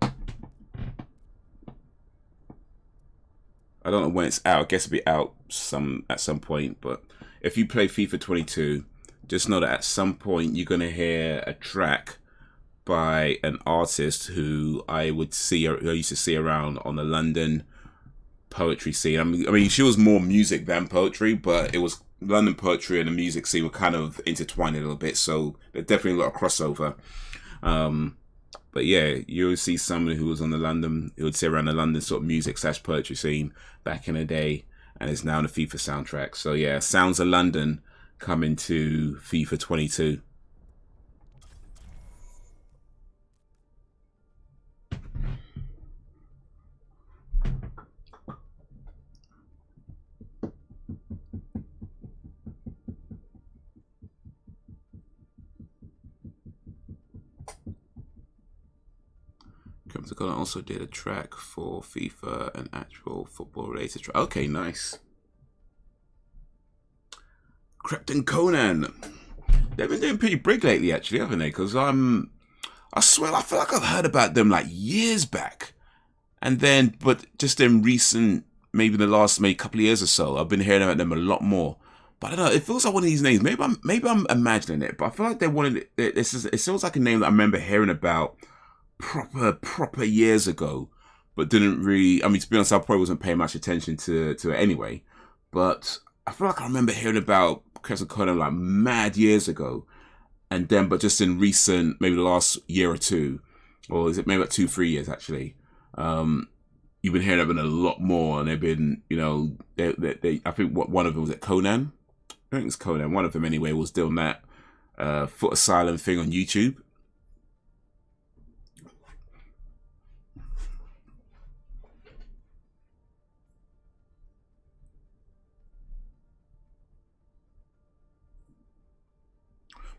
I don't know when it's out. I guess it'll be out at some point. But if you play FIFA 22, just know that at some point you're gonna hear a track by an artist who I used to see around on the London poetry scene. I mean, she was more music than poetry, but it was London poetry and the music scene were kind of intertwined a little bit. So there's definitely a lot of crossover. But yeah, you would see someone who was on the London, who would say around the London sort of music / poetry scene back in the day, and is now in the FIFA soundtrack. So yeah, Sounds of London coming to FIFA 22. Competitve also did a track for FIFA, an actual football related track. Okay, nice. Krypton Conan. They've been doing pretty big lately, actually, haven't they? Because I swear, I feel like I've heard about them like years back, and then, but just in recent, maybe the last couple of years or so, I've been hearing about them a lot more. But I don't know. It feels like one of these names. Maybe I'm imagining it, but I feel like they're one of it feels like a name that I remember hearing about proper years ago, but didn't really, I mean, to be honest, I probably wasn't paying much attention to it anyway, but I feel like I remember hearing about Krypton Conan like mad years ago, and then, but just in recent, maybe the last year or two, or is it maybe like 2-3 years actually, you've been hearing about them a lot more, and they've been, you know, they I think one of them was Conan, I think it's Conan, one of them anyway, was doing that Foot Asylum thing on YouTube.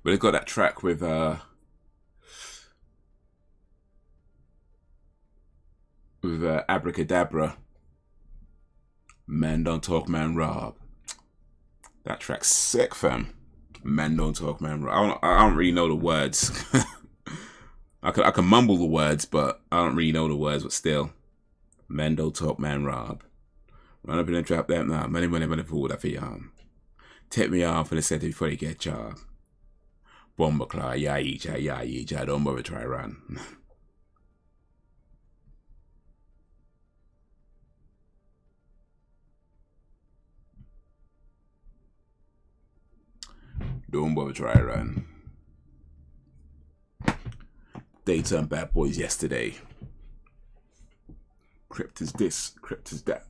But they've got that track with Abracadabra. Man Don't Talk, Man Rob. That track's sick, fam. Man Don't Talk, Man Rob. I don't really know the words. I can mumble the words, but I don't really know the words, but still. Man Don't Talk, Man Rob. Run up in and trap that now. Money, fool, that for you. Take me off for the set before you get job. Bomber claw, yeah, don't bother try run. Don't bother try run. They turned bad boys yesterday. Crypt is this, crypt is that.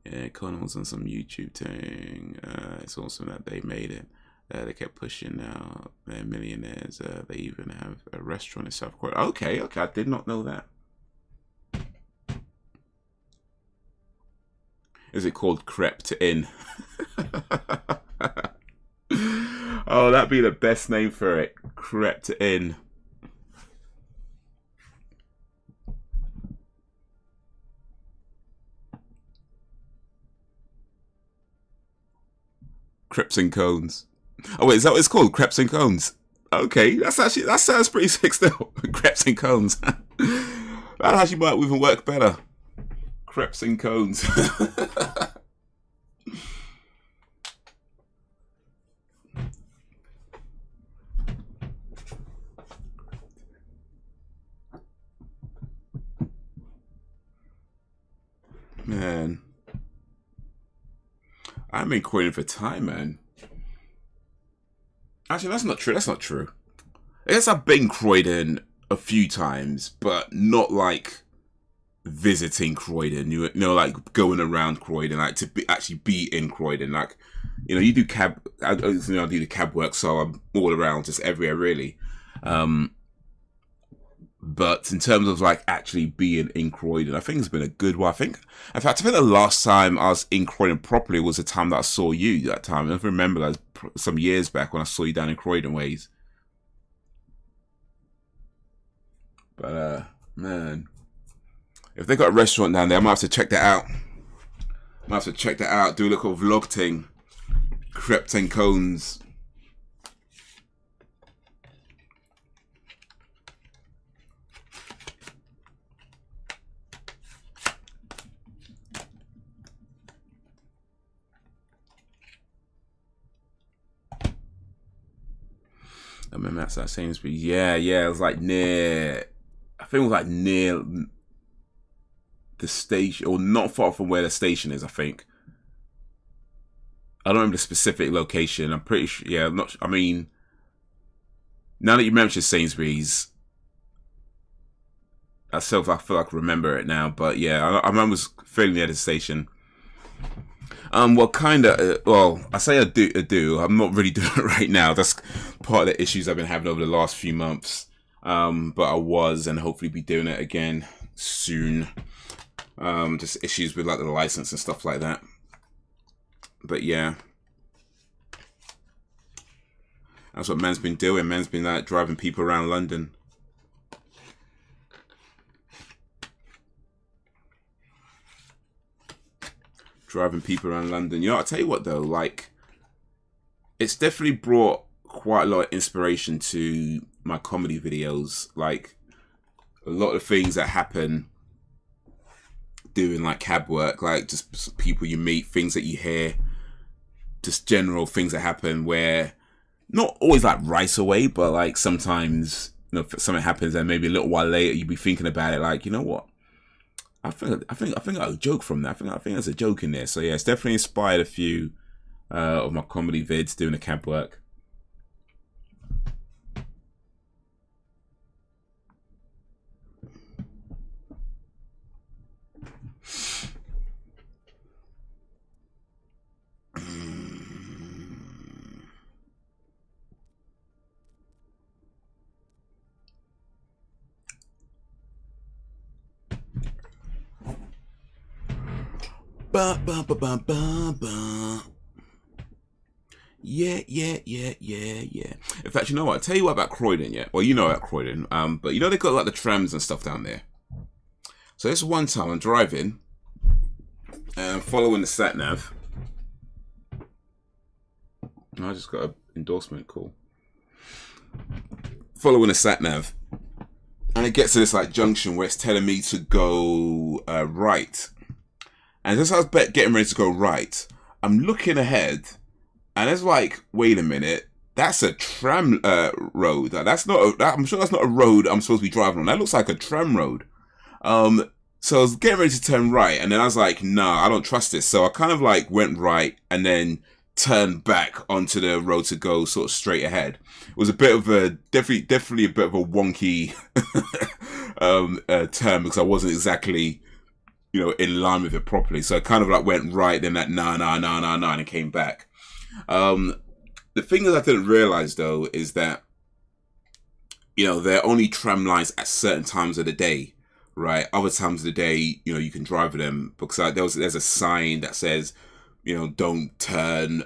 Yeah, Conan was on some YouTube thing. It's awesome that they made it. They kept pushing out. They're millionaires. They even have a restaurant in South Korea. Okay, I did not know that. Is it called Crept In? Oh, that'd be the best name for it. Crept In. Crips and Cones. Oh wait, is that what it's called? Creps and Cones. Okay, that sounds pretty sick still. Creps and Cones. That actually might even work better. Creps and Cones. Man. I've been coining for time, man. Actually, that's not true. That's not true. I guess I've been Croydon a few times, but not like visiting Croydon. You know, like going around Croydon, like to actually be in Croydon. Like, you know, you do cab. I do the cab work, so I'm all around, just everywhere, really. But in terms of like actually being in Croydon, I think it's been a good one. In fact, I think the last time I was in Croydon properly was the time that I saw you. That time, I remember that was some years back when I saw you down in Croydon ways. But man, if they got a restaurant down there, I might have to check that out. Do a little vlog thing. Crept and Cones. I remember that's that Sainsbury's. Yeah, it was like near. I think it was like near the station, or not far from where the station is. I think. I don't remember the specific location. I'm pretty sure. Yeah, I'm not. I mean, now that you mentioned Sainsbury's, I feel like I remember it now. But yeah, I remember it was fairly near the station. Well, kind of. Well, I say I do. I'm not really doing it right now. That's part of the issues I've been having over the last few months. But I was, and hopefully be doing it again soon. Just issues with like the license and stuff like that. But yeah, that's what man's been doing. Man's been like driving people around London. Driving people around London. You know, I'll tell you what though, like, it's definitely brought quite a lot of inspiration to my comedy videos. Like, a lot of things that happen doing like cab work, like just people you meet, things that you hear, just general things that happen where not always like right away, but like sometimes, you know, something happens and maybe a little while later you'd be thinking about it, like, you know what? I think I got a joke from that. I think there's a joke in there. So yeah, it's definitely inspired a few of my comedy vids doing the cab work. Ba, ba, ba, ba, ba, ba. Yeah. In fact, you know what? I'll tell you what about Croydon, yeah? Well, you know about Croydon, but you know they got like the trams and stuff down there. So this one time I'm driving and I'm following the sat nav. I just got an endorsement call. Following the sat nav, and it gets to this like junction where it's telling me to go right. And just as I was getting ready to go right, I'm looking ahead, and it's like, wait a minute, that's a tram road. That's not. I'm sure that's not a road I'm supposed to be driving on. That looks like a tram road. So I was getting ready to turn right, and then I was like, nah, I don't trust this. So I kind of like went right, and then turned back onto the road to go sort of straight ahead. It was a bit of a definitely a bit of a wonky turn because I wasn't exactly, you know, in line with it properly. So I kind of like went right, then that nah, and it came back. The thing that I didn't realize though is that, you know, there are only tram lines at certain times of the day, right? Other times of the day, you know, you can drive them because there's a sign that says, you know, don't turn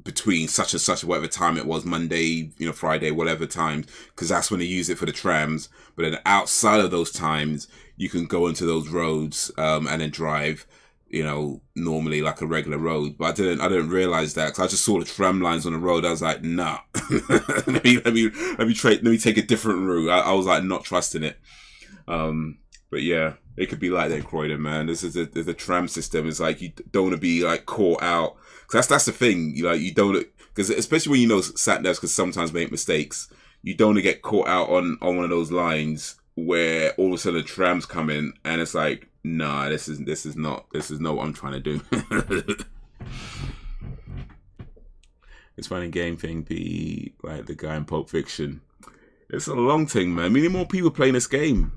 between such and such, whatever time it was, Monday, you know, Friday, whatever times, because that's when they use it for the trams. But then outside of those times, you can go into those roads and then drive, you know, normally like a regular road. But I didn't realize that because I just saw the tram lines on the road. I was like, nah, let me take a different route. I was like not trusting it. But yeah, it could be like that in Croydon, man. There's a tram system. It's like you don't want to be like caught out. Cause that's the thing. You like you don't, because especially when you know sat navs, because sometimes make mistakes. You don't want to get caught out on one of those lines where all of a sudden the trams come in and it's like, nah, this is not what I'm trying to do. It's funny game thing be like the guy in Pulp Fiction. It's a long thing, man. We need more people playing this game.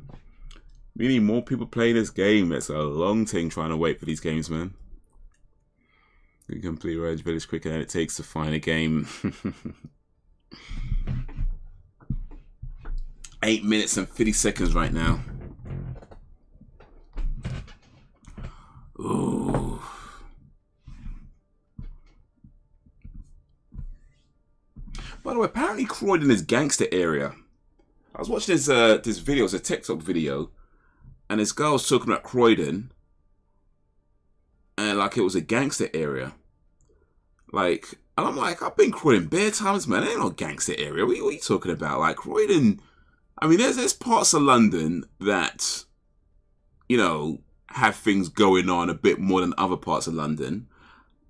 It's a long thing trying to wait for these games, man. You complete Rage Village quicker than it takes to find a game. 8 minutes and 50 seconds right now. Ooh. By the way, apparently Croydon is gangster area. I was watching this video, it's a TikTok video, and this guy was talking about Croydon, and like it was a gangster area. Like, and I'm like, I've been Croydon bare times, man. It ain't no gangster area. What are you talking about? Like Croydon, I mean, there's parts of London that, you know, have things going on a bit more than other parts of London.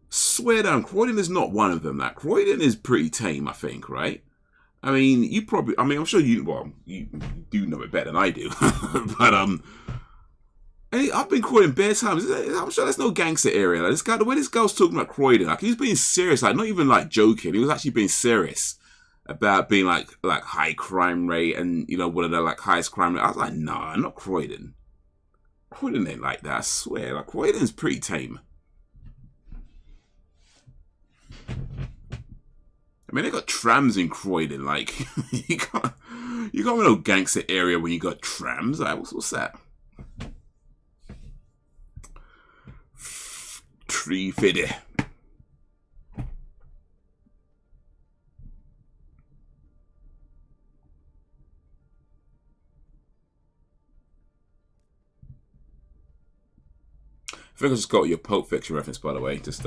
Swear down, Croydon is not one of them. Like Croydon is pretty tame, I think, right? I mean, I'm sure you do know it better than I do. But hey, I've been Croydon bare times. I'm sure there's no gangster area. Like, the way this guy was talking about Croydon, like he's being serious, like not even like joking. He was actually being serious about being like high crime rate and, you know, one of the like highest crime rate. I was like, nah, not Croydon. Croydon ain't like that, I swear. Like Croydon's pretty tame. I mean, they got trams in Croydon. Like you got no gangster area when you got trams. Like what's that? Tree fiddy. I think I just got your Pulp Fiction reference, by the way. Just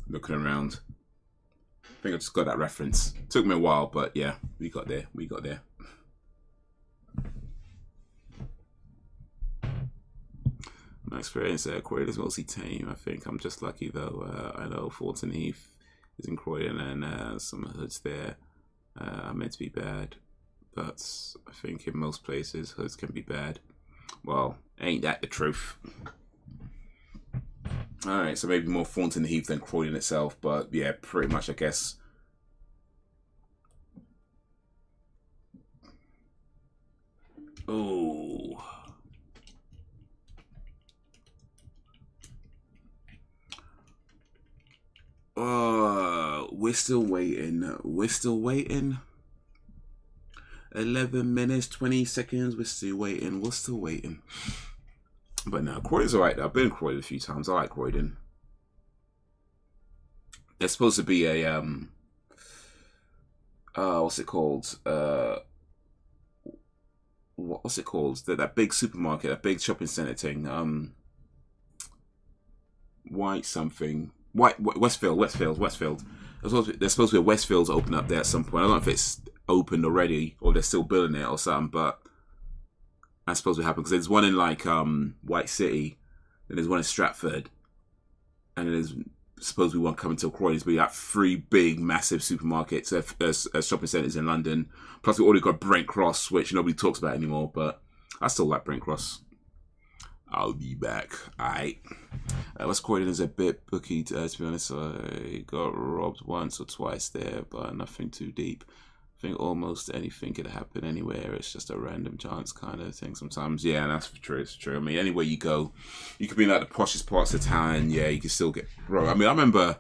looking around. I think I just got that reference. Took me a while, but yeah, we got there. My experience there, Croydon is mostly tame. I think I'm just lucky though. I know Fulton Heath is in Croydon and some hoods there are meant to be bad. But I think in most places hoods can be bad. Well, ain't that the truth? Alright, so maybe more Thornton Heath than Croydon itself, but yeah, pretty much I guess. Oh. We're still waiting. 11 minutes, 20 seconds, we're still waiting. But no, Croydon's alright though. I've been in Croydon a few times. I like Croydon. There's supposed to be a what's it called? What what's it called? That big supermarket, that big shopping center thing. Westfield. There's supposed to be a Westfields open up there at some point. I don't know if it's opened already or they're still building it or something, but that's supposed to happen because there's one in like White City, and there's one in Stratford, and then there's supposed to be one coming to Croydon. There's be like 3 big, massive supermarkets, shopping centres in London. Plus, we already got Brent Cross, which nobody talks about anymore, but I still like Brent Cross. I'll be back. Alright. West Croydon is a bit booky, to be honest. I got robbed once or twice there, but nothing too deep. I think almost anything could happen anywhere. It's just a random chance kind of thing sometimes. Yeah, that's true. It's true. I mean, anywhere you go, you could be in like the poshest parts of town, and yeah, you can still get robbed. I mean, I remember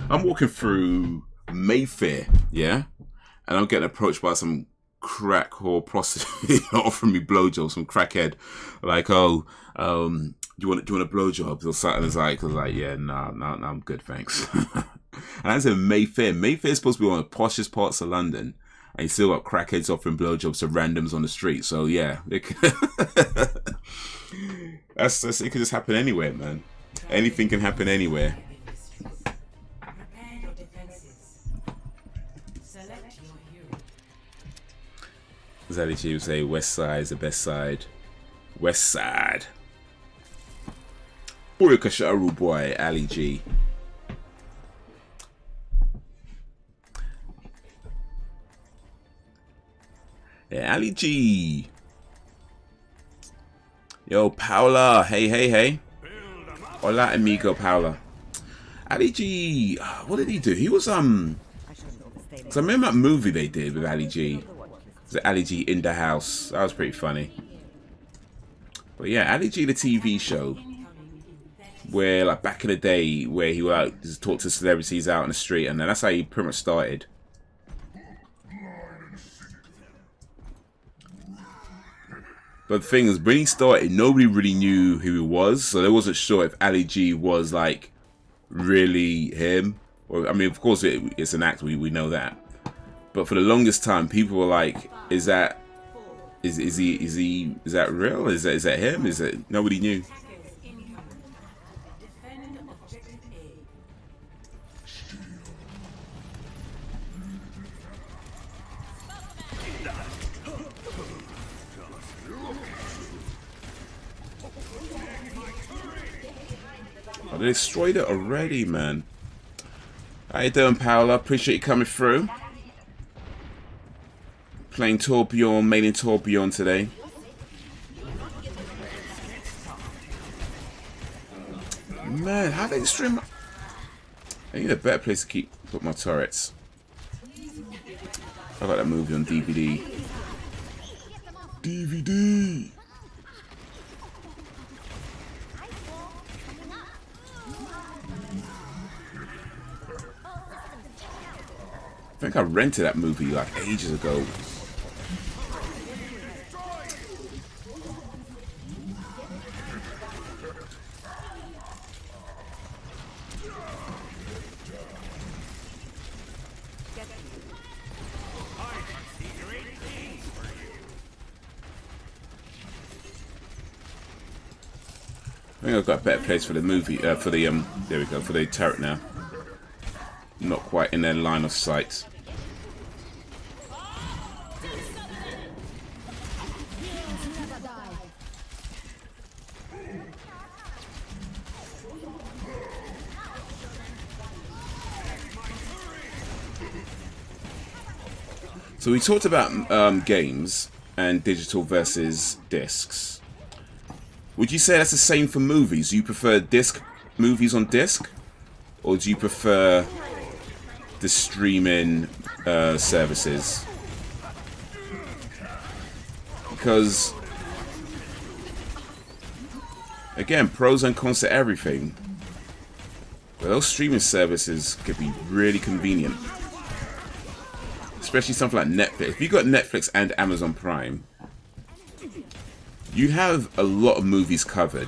I'm walking through Mayfair, yeah, and I'm getting approached by some crack whore prostitute offering me blowjobs, some crackhead, like, oh, do you want a blowjob? Or something. I was like, yeah, no, I'm good, thanks. And that's in Mayfair. Mayfair's supposed to be one of the poshest parts of London, and you still got crackheads offering blowjobs to randoms on the street. So yeah, it could it could just happen anywhere, man. Anything can happen anywhere. Prepare your defenses. Select your hero. Zaddy G would say West Side is the best side. West Side. Urikasharu boy, Ali G. Yeah, Ali G. Yo, Paula. Hey. Hola, amigo, Paula. Ali G. What did he do? He was, 'cause I remember that movie they did with Ali G. It was Ali G in the House. That was pretty funny. But yeah, Ali G, the TV show, where like back in the day, where he would like, just talk to celebrities out in the street, and then that's how he pretty much started. But the thing is, when he started, nobody really knew who he was, so they wasn't sure if Ali G was like really him. Or I mean, of course, it's an act. We know that. But for the longest time, people were like, "Is that real? Is that him? Is it?" Nobody knew. Defend objective A. Oh, they destroyed it already, man. How you doing, Paola? Appreciate you coming through. Playing Torbjörn, maining Torbjörn today. Man, how they stream? I need a better place to put my turrets. I got that movie on DVD. DVD. I think I rented that movie like ages ago. I think I've got a better place for the movie, there we go, for the turret now. Not quite in their line of sight. So we talked about games and digital versus discs. Would you say that's the same for movies? Do you prefer movies on disc, or do you prefer the streaming services? Because again, pros and cons to everything. But those streaming services could be really convenient. Especially something like Netflix. If you got Netflix and Amazon Prime, you have a lot of movies covered.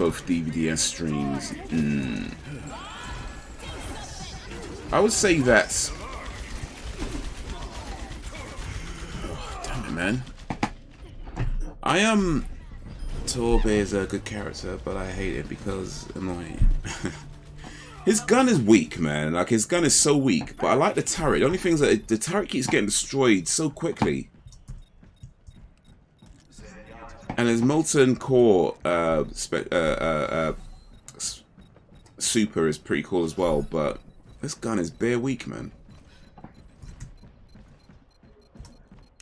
Both DVD and streams. I would say that's... Oh, damn it, man. I am... Torbe is a good character, but I hate it because annoying. His gun is weak, man. Like, his gun is so weak. But I like the turret. The only thing is that the turret keeps getting destroyed so quickly. And his molten core super is pretty cool as well. But this gun is bare weak, man.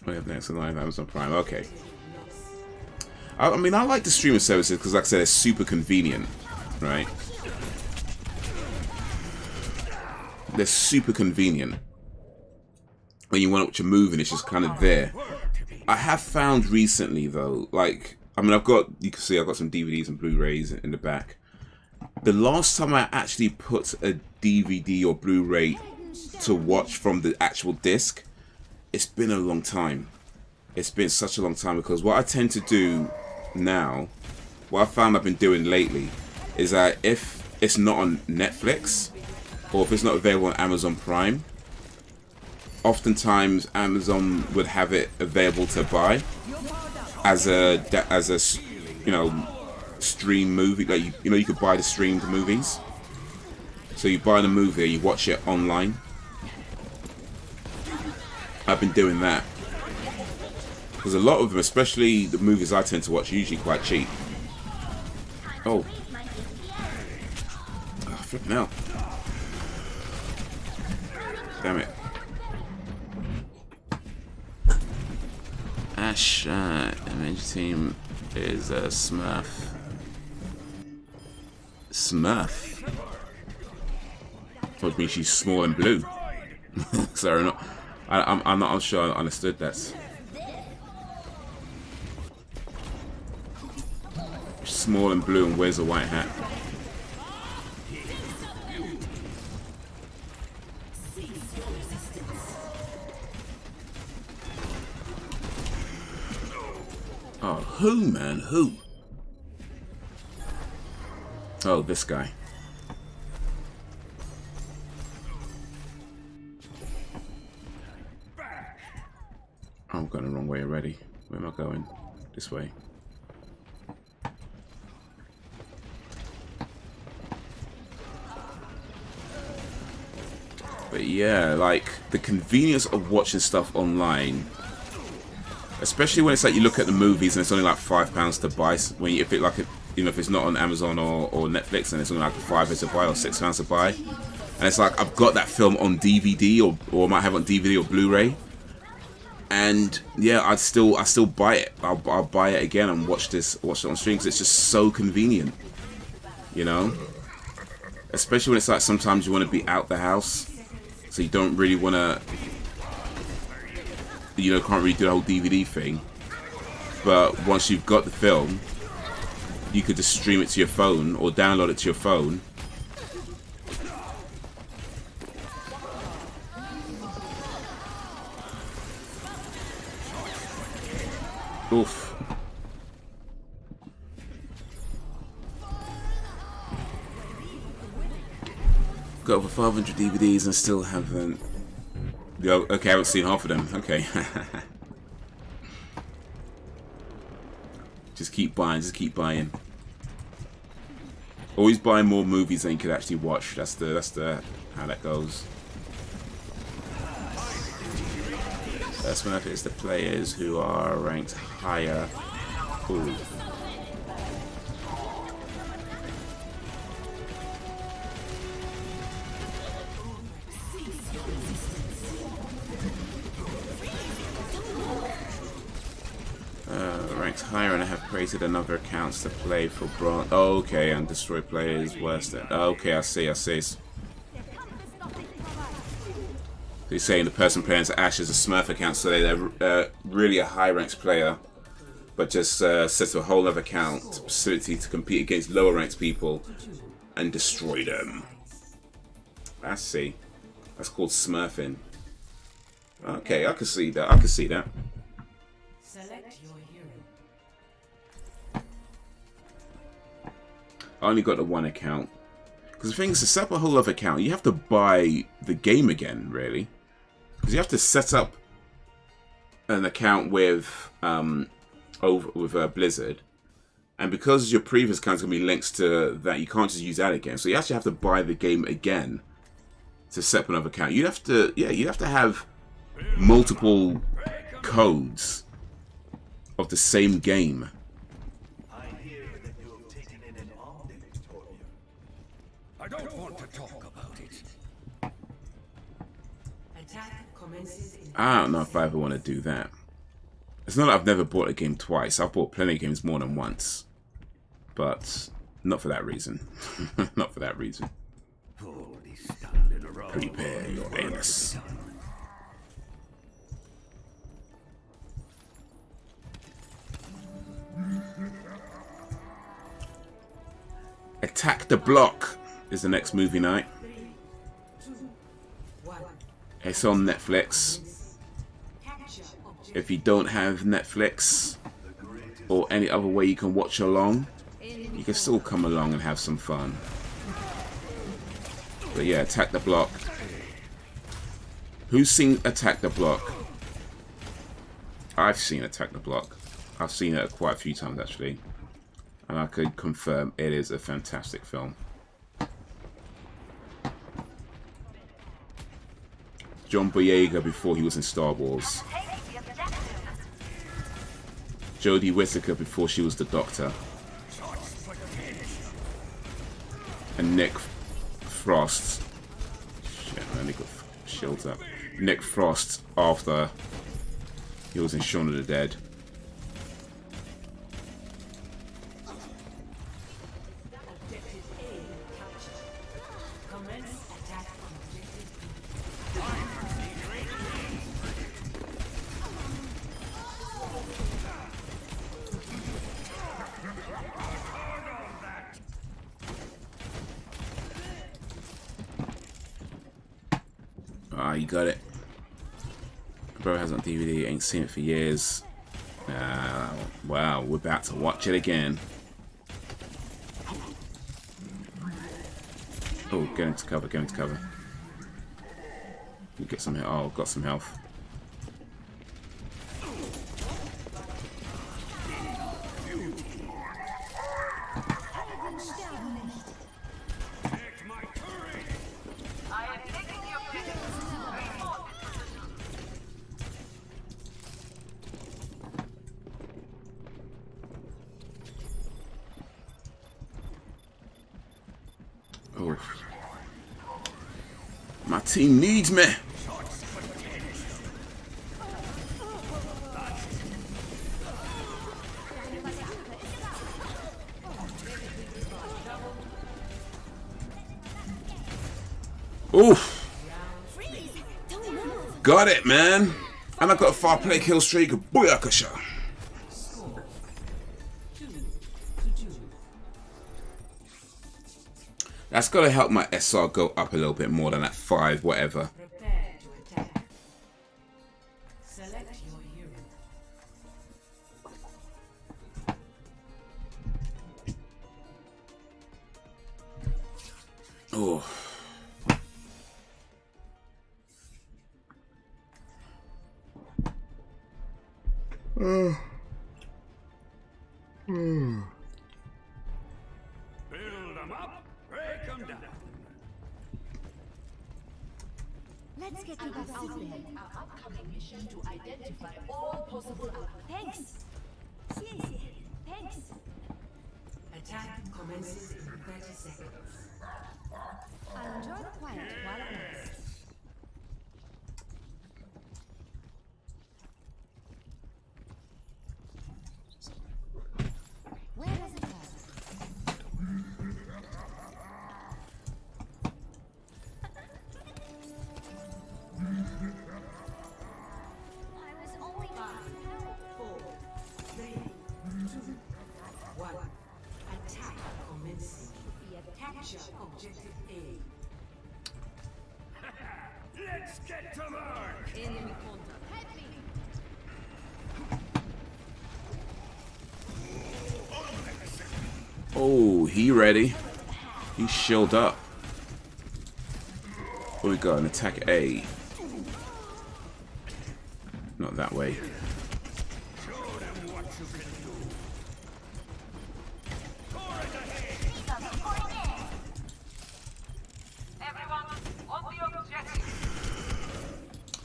We have next in line Amazon Prime. Okay. I mean, I like the streaming services because, like I said, it's super convenient, right? They're super convenient. When you want to watch a movie and it's just kind of there. I have found recently, though, like, I mean, you can see I've got some DVDs and Blu-rays in the back. The last time I actually put a DVD or Blu-ray to watch from the actual disc, it's been a long time. It's been such a long time because what I tend to do now, what I found I've been doing lately, is that if it's not on Netflix, or if it's not available on Amazon Prime, oftentimes Amazon would have it available to buy as a you know, stream movie. Like you could buy the streamed movies. So you buy the movie, you watch it online. I've been doing that because a lot of them, especially the movies I tend to watch, are usually quite cheap. Oh, flipping out. Damn it. Ash, MH team is a Smurf. Smurf? Which means she's small and blue. Sorry, I'm not sure I understood that. Small and blue and wears a white hat. Oh, who, man? Who? Oh, this guy. I'm going the wrong way already. Where am I going? This way. But yeah, like, the convenience of watching stuff online, especially when it's like you look at the movies and it's only like £5 to buy. When if it like if it's not on Amazon or Netflix and it's only like £5 to buy or £6 to buy, and it's like I've got that film on DVD or I might have it on DVD or Blu-ray, and yeah, I still buy it. I'll buy it again and watch it on stream because it's just so convenient, you know. Especially when it's like sometimes you want to be out the house, so you don't really want to. You know, can't really do the whole DVD thing. But once you've got the film, you could just stream it to your phone or download it to your phone. Oof. Got over 500 DVDs and still haven't. Okay, I haven't seen half of them. Okay. Just keep buying. Always buy more movies than you could actually watch. That's the how that goes. First one is the players who are ranked higher. Ooh. Higher, and I have created another accounts to play for bronze. Oh, okay, and destroy players worse than. Oh, okay, I see. So you're saying the person playing as Ash is a Smurf account, so they're really a high ranked player, but just sets a whole other account specifically to compete against lower ranked people and destroy them. I see. That's called Smurfing. Okay, I can see that. Select your hero. I only got the one account. Because the thing is, to set up a whole other account, you have to buy the game again, really. Because you have to set up an account with Blizzard. And because your previous account is going to be linked to that, you can't just use that again. So you actually have to buy the game again to set up another account. You'd have to, yeah, you'd have to have multiple codes of the same game. I hear that you have taken in an omelet, Torbjörn. I don't want to talk about it. Attack commences in I don't know if I ever want to do that. It's not that I've never bought a game twice. I've bought plenty of games more than once. But not for that reason. Not for that reason. Prepare your anus. Attack the Block is the next movie night. 3, 2, 1. It's on Netflix. Capture objective. If you don't have Netflix or any other way you can watch along, you can still come along and have some fun. But yeah, Attack the Block. Who's seen Attack the Block? I've seen Attack the Block. I've seen it quite a few times actually. And I could confirm it is a fantastic film. John Boyega before he was in Star Wars. Jodie Whittaker before she was the Doctor. And Nick Frost. Shit, man, they got shields up. Nick Frost after he was in Shaun of the Dead. Objective A captured. Commence attack on objective B. Ah, you got it. Bro has it on DVD, ain't seen it for years. Wow, we're about to watch it again. Oh, get into cover, get into cover. You get some health. Oh, got some health. Oh. My team needs me. Oof. Got it, man. And I got a 5-play kill streak. Booyakasha. Score 2-2. That's got to help my SR go up a little bit more than that 5, whatever. Prepare to attack. Select your hero. Oh. Build them up, break them down. Let's get you guys out there. Our upcoming mission to identify all possible outcomes. Thanks. Thanks. Attack commences in 30 seconds. I'll enjoy the quiet while it lasts. Where does it go? I was only 5, 4, 3, 2, 1. Attack commencing. Capture objective A. Let's get to work. Enemy contact. Help me. Oh, he ready. He's shielded up. What we got? An attack A. Not that way.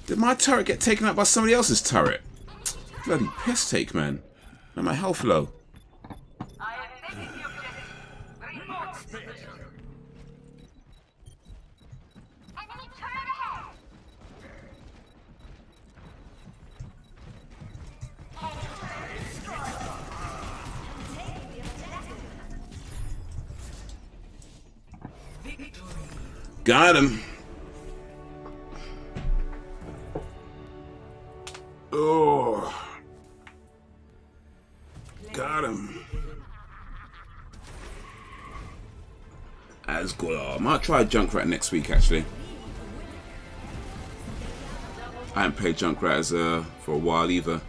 Did my turret get taken out by somebody else's turret? Bloody piss take, man. And my health low. Got him. Oh. Got him. That's good. I might try Junkrat next week, actually. I haven't played Junkrat for a while either.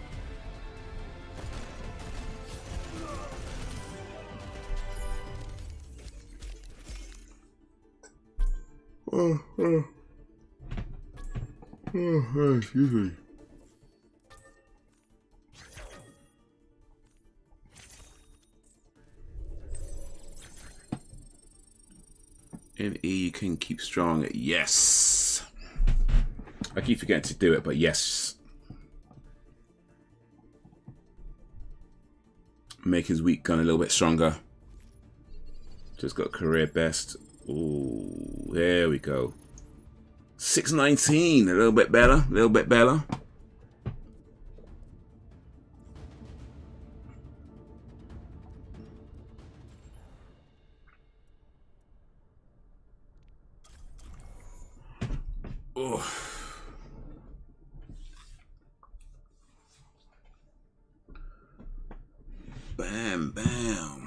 Excuse me. In E, you can keep strong. Yes. I keep forgetting to do it, but yes. Make his weak gun a little bit stronger. Just got career best. Ooh, there we go. 619, a little bit better, a little bit better. Oh. Bam, bam.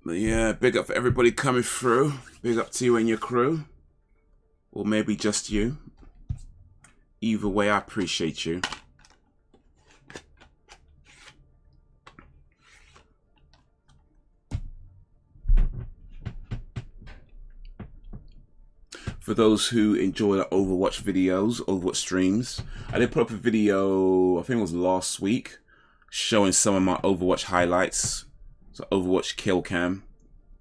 But yeah, big up for everybody coming through. Big up to you and your crew. Or maybe just you. Either way, I appreciate you. For those who enjoy the Overwatch videos, Overwatch streams, I did put up a video, I think it was last week, showing some of my Overwatch highlights. So Overwatch kill cam.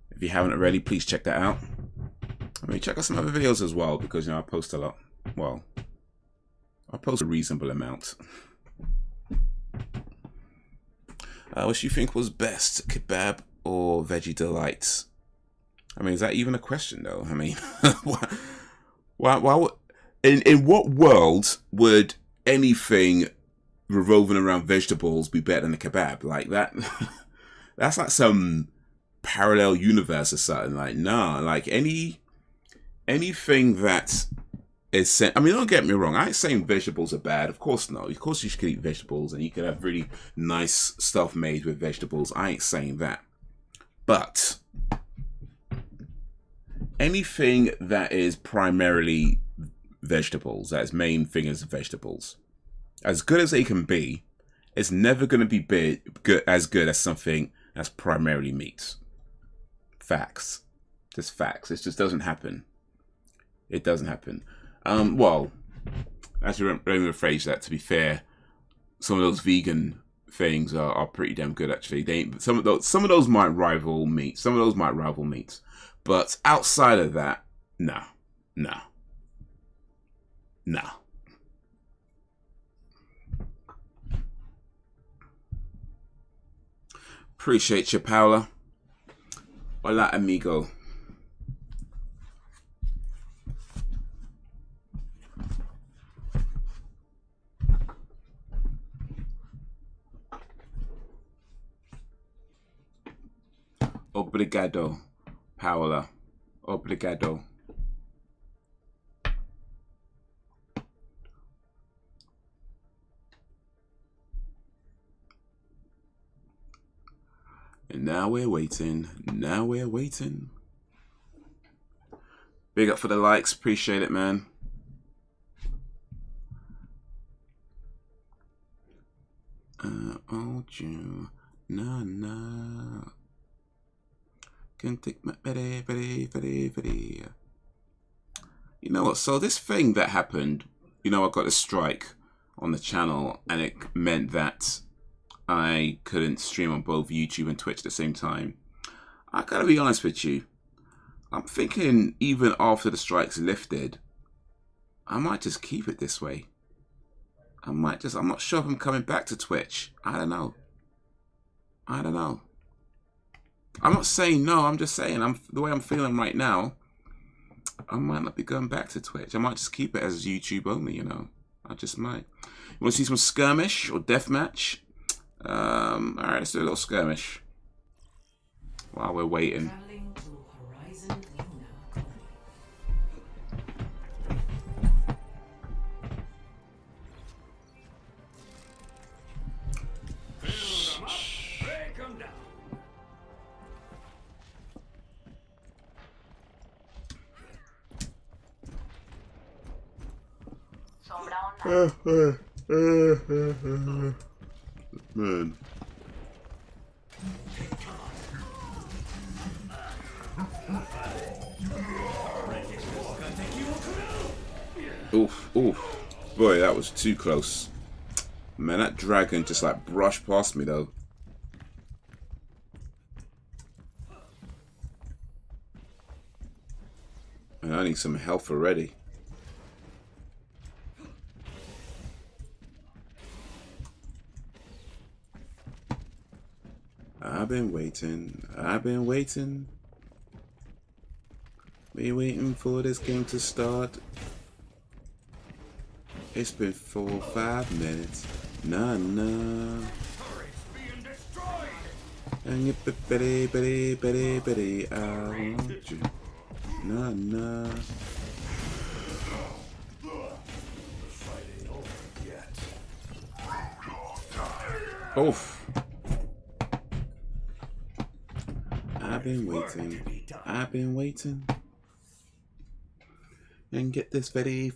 If you haven't already, please check that out. I mean, check out some other videos as well, because, you know, I post a lot. Well, I post a reasonable amount. What you think was best, kebab or veggie delights? I mean, is that even a question, though? I mean, why in what world would anything revolving around vegetables be better than a kebab? Like that? That's like some parallel universe or something. Like, nah, like anything that is, I mean, don't get me wrong, I ain't saying vegetables are bad. Of course not. Of course you should eat vegetables and you can have really nice stuff made with vegetables. I ain't saying that. But anything that is primarily vegetables, that its main thing is vegetables, as good as they can be, it's never going to be as good as something that's primarily meat. Facts. Just facts. It just doesn't happen. It doesn't happen. Well, actually, let me rephrase that. To be fair, some of those vegan things are pretty damn good. Actually, some of those might rival meat. Some of those might rival meat. But outside of that, no. Appreciate you, Paula. Hola, amigo. Obrigado, Paula. Obrigado. And now we're waiting. Now we're waiting. Big up for the likes. Appreciate it, man. want you. Nah, nah. Can take my very. You know what? So this thing that happened, you know, I got a strike on the channel, and it meant that I couldn't stream on both YouTube and Twitch at the same time. I gotta be honest with you. I'm thinking even after the strike's lifted, I might just keep it this way. I'm not sure if I'm coming back to Twitch. I don't know. I'm not saying no, I'm just saying the way I'm feeling right now, I might not be going back to Twitch. I might just keep it as YouTube only, you know. I just might. You want to see some skirmish or deathmatch? Alright, let's do a little skirmish. While we're waiting. Traveling to Horizon Luna Colony. Build 'em up, break 'em down. Man. Oof, oof. Boy, that was too close. Man, that dragon just like brushed past me though. And I need some health already. I've been waiting. Been waiting for this game to start. It's been 4 or 5 minutes. Nah. Turrets being destroyed. And you bitty, I want you. Nah. Fight ain't over yet. Oof. I've been waiting. And get this fetty.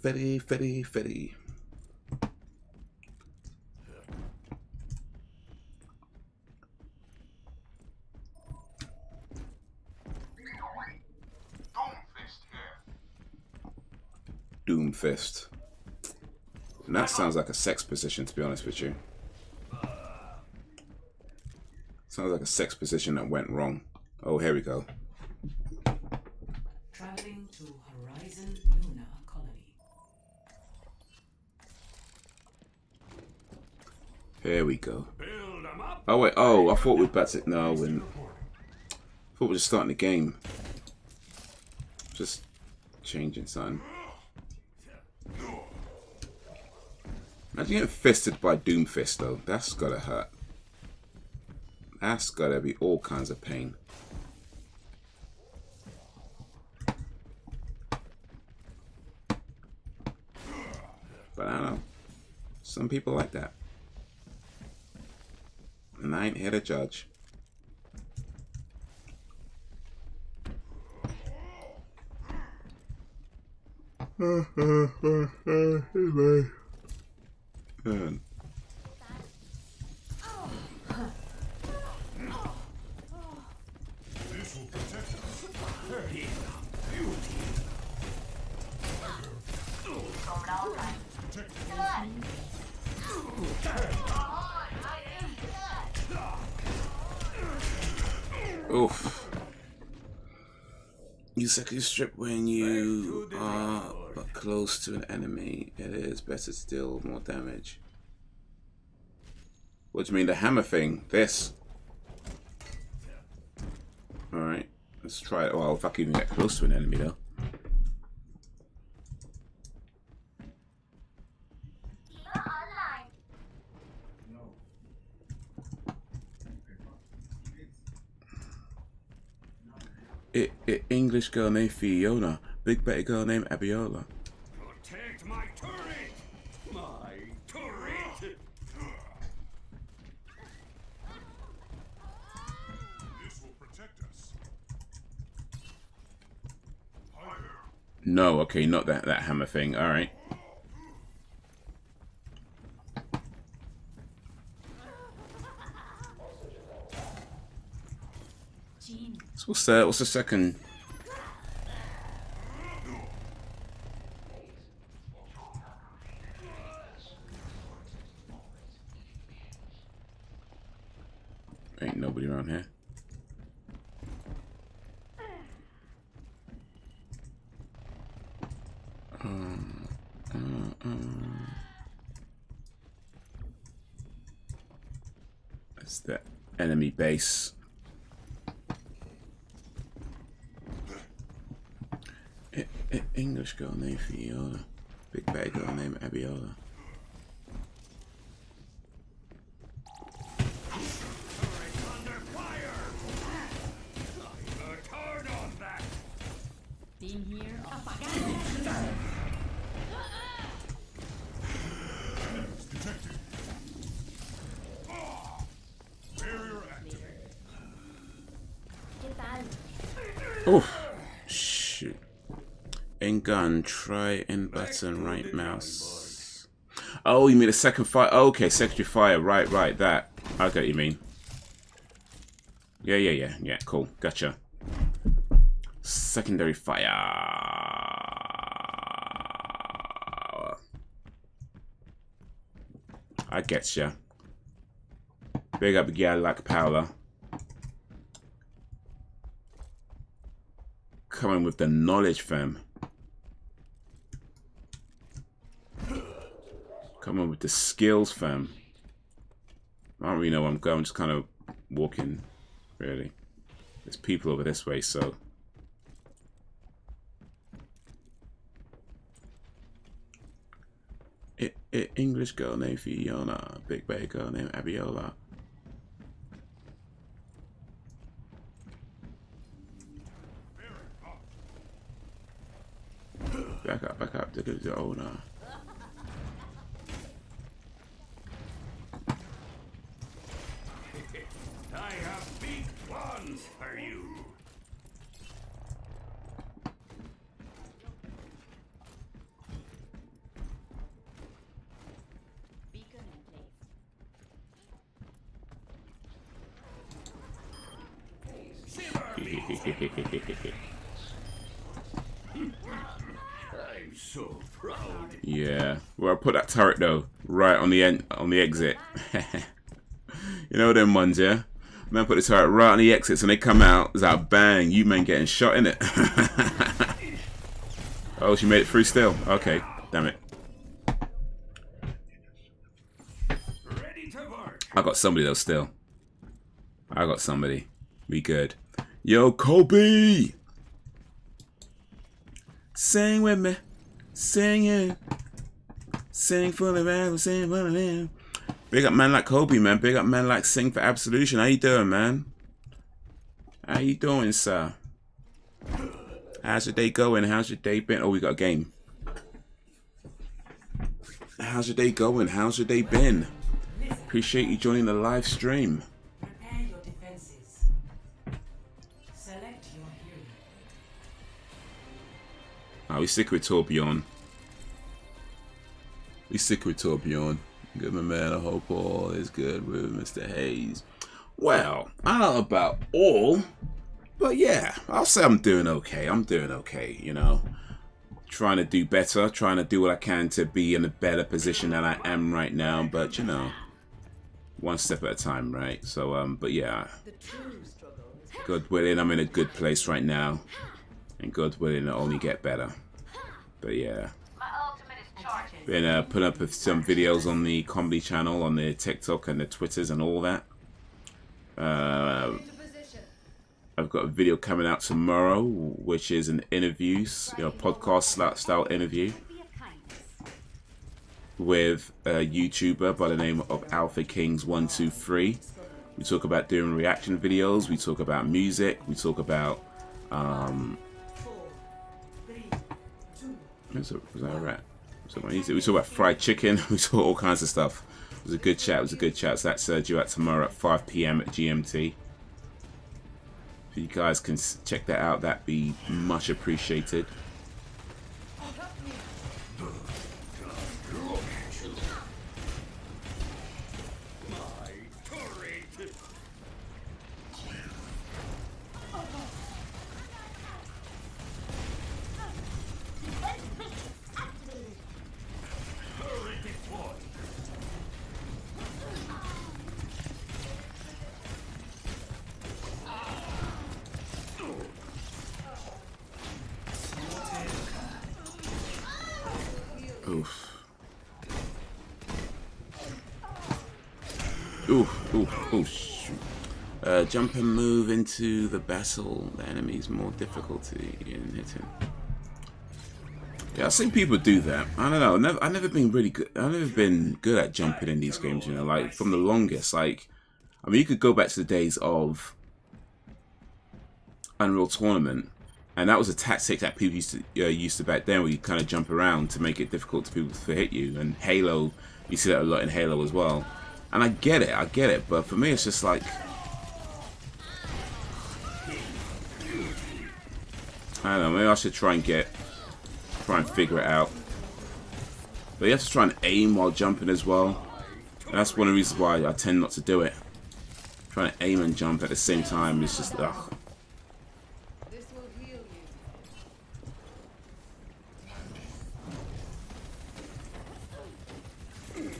Doomfist. And that sounds like a sex position, to be honest with you. Sounds like a sex position that went wrong. Oh, here we go. Traveling to Horizon Luna Colony. Here we go. Build 'em up. Oh wait, oh, I thought we'd bet it. No, when I thought we were just starting the game. Just changing something. Imagine getting fisted by Doomfist though. That's gotta hurt. That's gotta be all kinds of pain. But I don't know. Some people like that. And I ain't here to judge. Man. This will protect us. Oof. You second strip when you are but close to an enemy. It is better to deal more damage. What do you mean, the hammer thing? This. Alright, let's try it. Well, if I can even get close to an enemy though. English girl named Fiona, big betty girl named Abiola. Protect my turret. My turret. This will protect us. No, okay, not that hammer thing. All right. machine. So what's the second? Ain't nobody around here. That's the enemy base. English girl named Fiona. Big bad girl named Abiola. Team here. Oh, shoot. In gun, try in button, right mouse. Oh, you mean a second fire? Oh, okay, secondary fire. Right, that. I get what you mean. Yeah, cool. Gotcha. Secondary fire. I get ya. Big up the guy like Paula. Coming with the knowledge, fam. Coming with the skills, fam. I don't really know where I'm going. I'm just kind of walking, really. There's people over this way, so. English girl named Fiona. Big bad girl named Abiola. Back up. Oh, no. I have big plans for you. Beacon in place. I'm so proud. Yeah. Well, I put that turret though right on the end, on the exit. You know them ones, yeah. Man, put the turret right on the exits, and they come out. It's like bang, you man getting shot in it. Oh, she made it through still. Okay, damn it. Ready to work. I got somebody though still. I got somebody. We good. Yo, Kobe. Sing with me. Sing it. Sing for the man. Sing for the man. Big up man like Kobe, man. Big up man like Sing for Absolution. How you doing, man? How you doing, sir? How's your day going? How's your day been? Oh, we got a game. How's your day going? How's your day been? Appreciate you joining the live stream. Prepare your defenses. Select your hero. Oh, we stick with Torbjörn. Good, my man. I hope all is good with Mr. Haze. Well, I don't know about all, but yeah, I'll say I'm doing okay. You know. Trying to do better, trying to do what I can to be in a better position than I am right now, but you know, one step at a time, right? So, but yeah, God willing, I'm in a good place right now, and God willing, it'll only get better. But yeah, been putting up with some videos on the comedy channel, on the TikTok and the Twitters and all that. I've got a video coming out tomorrow, which is an interview, podcast style interview with a YouTuber by the name of Alpha Kings 123. We talk about doing reaction videos. We talk about music. We talk about we talk about fried chicken. We talk all kinds of stuff. It was a good chat. So that's due out tomorrow at 5 PM at GMT. If you guys can check that out, that'd be much appreciated. Ooh, shoot. Jump and move into the battle. The enemy's more difficulty in hitting. Yeah, I've seen people do that. I don't know. I've never been really good. I've never been good at jumping in these games. You know, like from the longest. Like, I mean, you could go back to the days of Unreal Tournament, and that was a tactic that people used to back then, where you kind of jump around to make it difficult to people to hit you. And Halo, you see that a lot in Halo as well. And I get it. But for me, it's just like, I don't know. Maybe I should try and figure it out. But you have to try and aim while jumping as well. And that's one of the reasons why I tend not to do it. Trying to aim and jump at the same time is just ugh. This will heal you.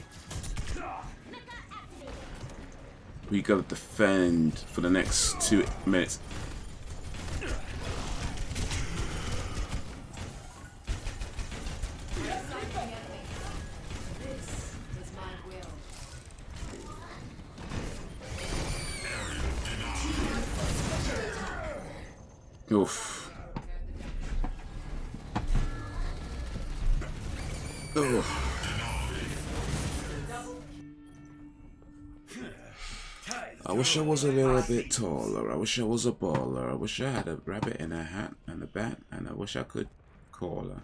We gotta defend for the next 2 minutes. Oof. Oof. I wish I was a little bit taller. I wish I was a baller. I wish I had a rabbit in a hat and a bat, and I wish I could call her.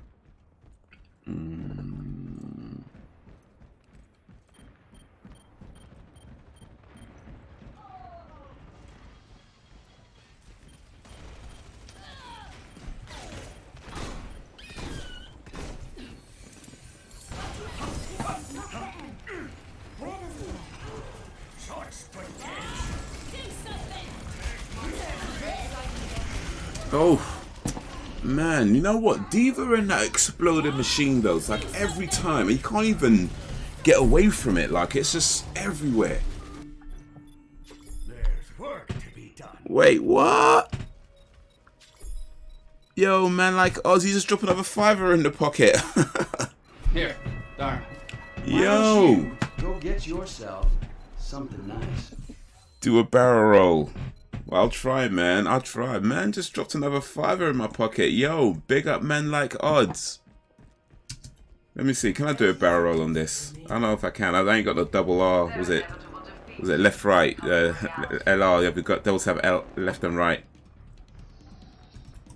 Oh, man, you know what? Diva and that exploded machine, though, it's like every time. You can't even get away from it. Like, it's just everywhere. There's work to be done. Wait, what? Yo, man, like, Ozzy just dropped another $5 in the pocket. Here, darn. Yo. Go get yourself something nice. Do a barrel roll. Well, I'll try, man. I'll try. Man just dropped another $5 in my pocket. Yo, big up men like odds. Let me see. Can I do a barrel roll on this? I don't know if I can. I ain't got the double R. Was it left, right? LR. Yeah, we've got doubles have L, left and right.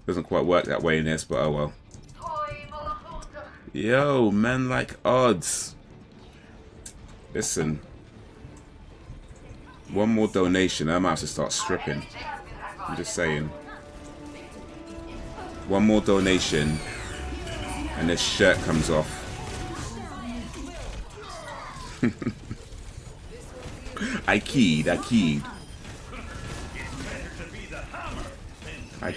Doesn't quite work that way in this, but oh well. Yo, men like odds. Listen. One more donation, I might have to start stripping. I'm just saying. One more donation, and this shirt comes off. I keyed. I keyed. I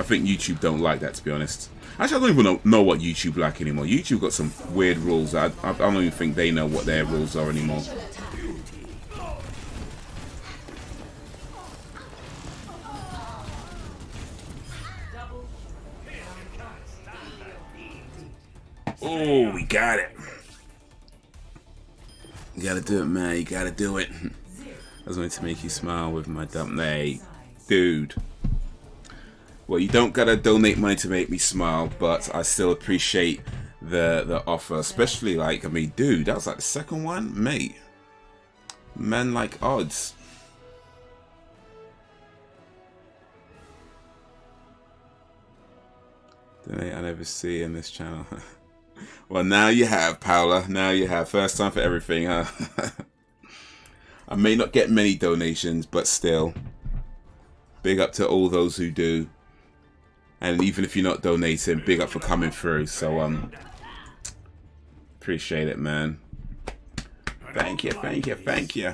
think YouTube don't like that, to be honest. Actually, I don't even know what YouTube like anymore. YouTube got some weird rules. I don't even think they know what their rules are anymore. Oh, we got it. You gotta do it, man. You gotta do it. I was going to make you smile with my dumb. Hey, dude. Well, you don't gotta donate money to make me smile, but I still appreciate the offer. Especially, like, I mean, dude, that was like the second one, mate. Men like odds. Donate I never see in this channel. Well, now you have, Paula. Now you have. First time for everything, huh? I may not get many donations, but still. Big up to all those who do. And even if you're not donating, big up for coming through. So, appreciate it, man. Thank you, thank you, thank you.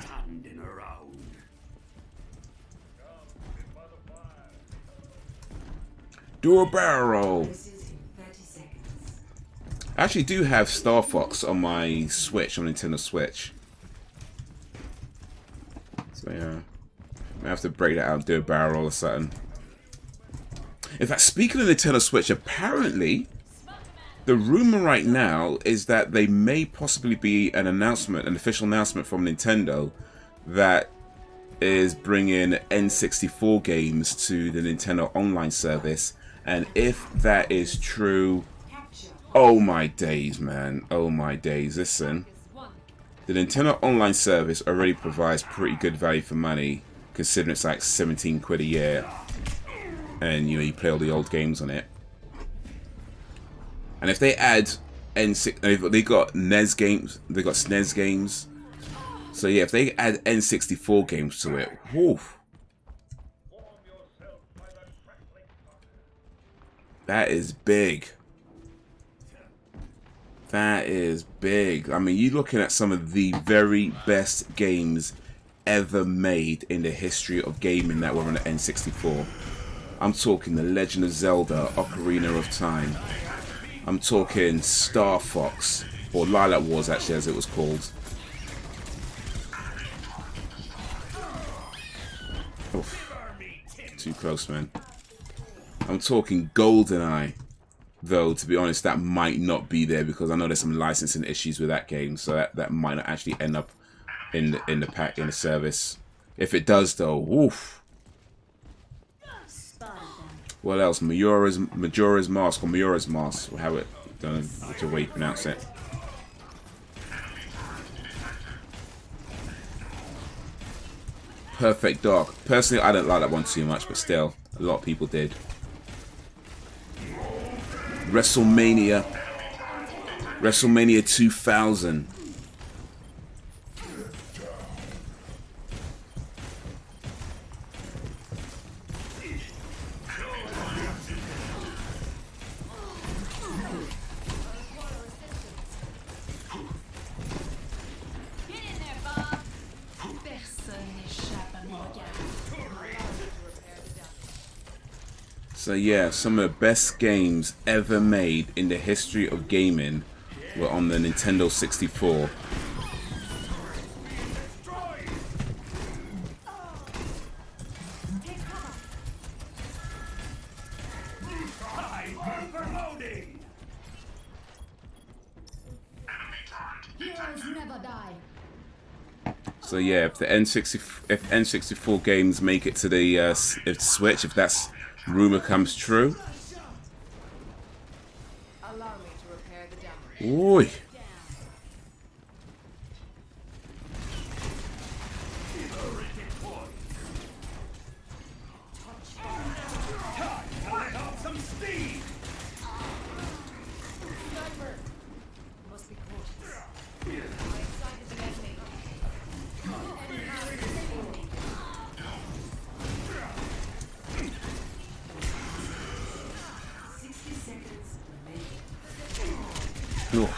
Do a barrel roll. I actually do have Star Fox on my Switch, on Nintendo Switch. So, yeah. I have to break that out and do a barrel roll or something. In fact, speaking of Nintendo Switch, apparently The rumor right now is that they may possibly be an announcement, an official announcement from Nintendo that is bringing N64 games to the Nintendo Online service. And if that is true, oh my days, man. Oh my days. Listen, the Nintendo Online service already provides pretty good value for money, considering it's like 17 quid a year. And, you know, you play all the old games on it. And if they add N6, they got NES games, they got SNES games. So yeah, if they add N64 games to it, woof, that is big. That is big. I mean, you're looking at some of the very best games ever made in the history of gaming that were on the N64. I'm talking The Legend of Zelda, Ocarina of Time. I'm talking Star Fox, or Lilac Wars actually, as it was called. Oof. Too close, man. I'm talking GoldenEye, though, to be honest, that might not be there because I know there's some licensing issues with that game, so that might not actually end up in the pack, in the service. If it does, though, oof. What else? Majora's Mask, or Majora's Mask, or how it, don't know which way you pronounce it. Perfect Dark. Personally, I don't like that one too much, but still, a lot of people did. WrestleMania 2000. So yeah, some of the best games ever made in the history of gaming were on the Nintendo 64. So yeah, if the N64 games make it to the Switch, if that's rumor comes true. Allow me to repair the damage. Oi. Some speed. Must be cautious. I'm excited to get me. No.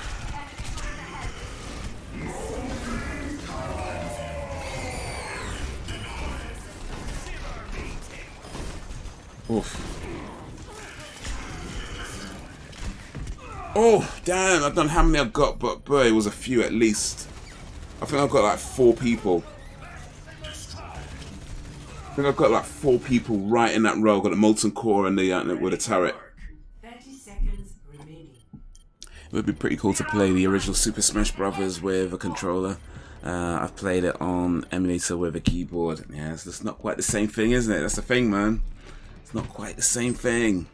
Oof. Oh, damn, I don't know how many I've got, but boy, it was a few at least. I think I've got like 4 people. I think I've got like 4 people right in that row. I've got the Molten Core and the with a turret. 30 seconds remaining. It would be pretty cool to play the original Super Smash Brothers with a controller. I've played it on emulator with a keyboard. Yeah, it's just not quite the same thing, isn't it? That's the thing, man. It's not quite the same thing.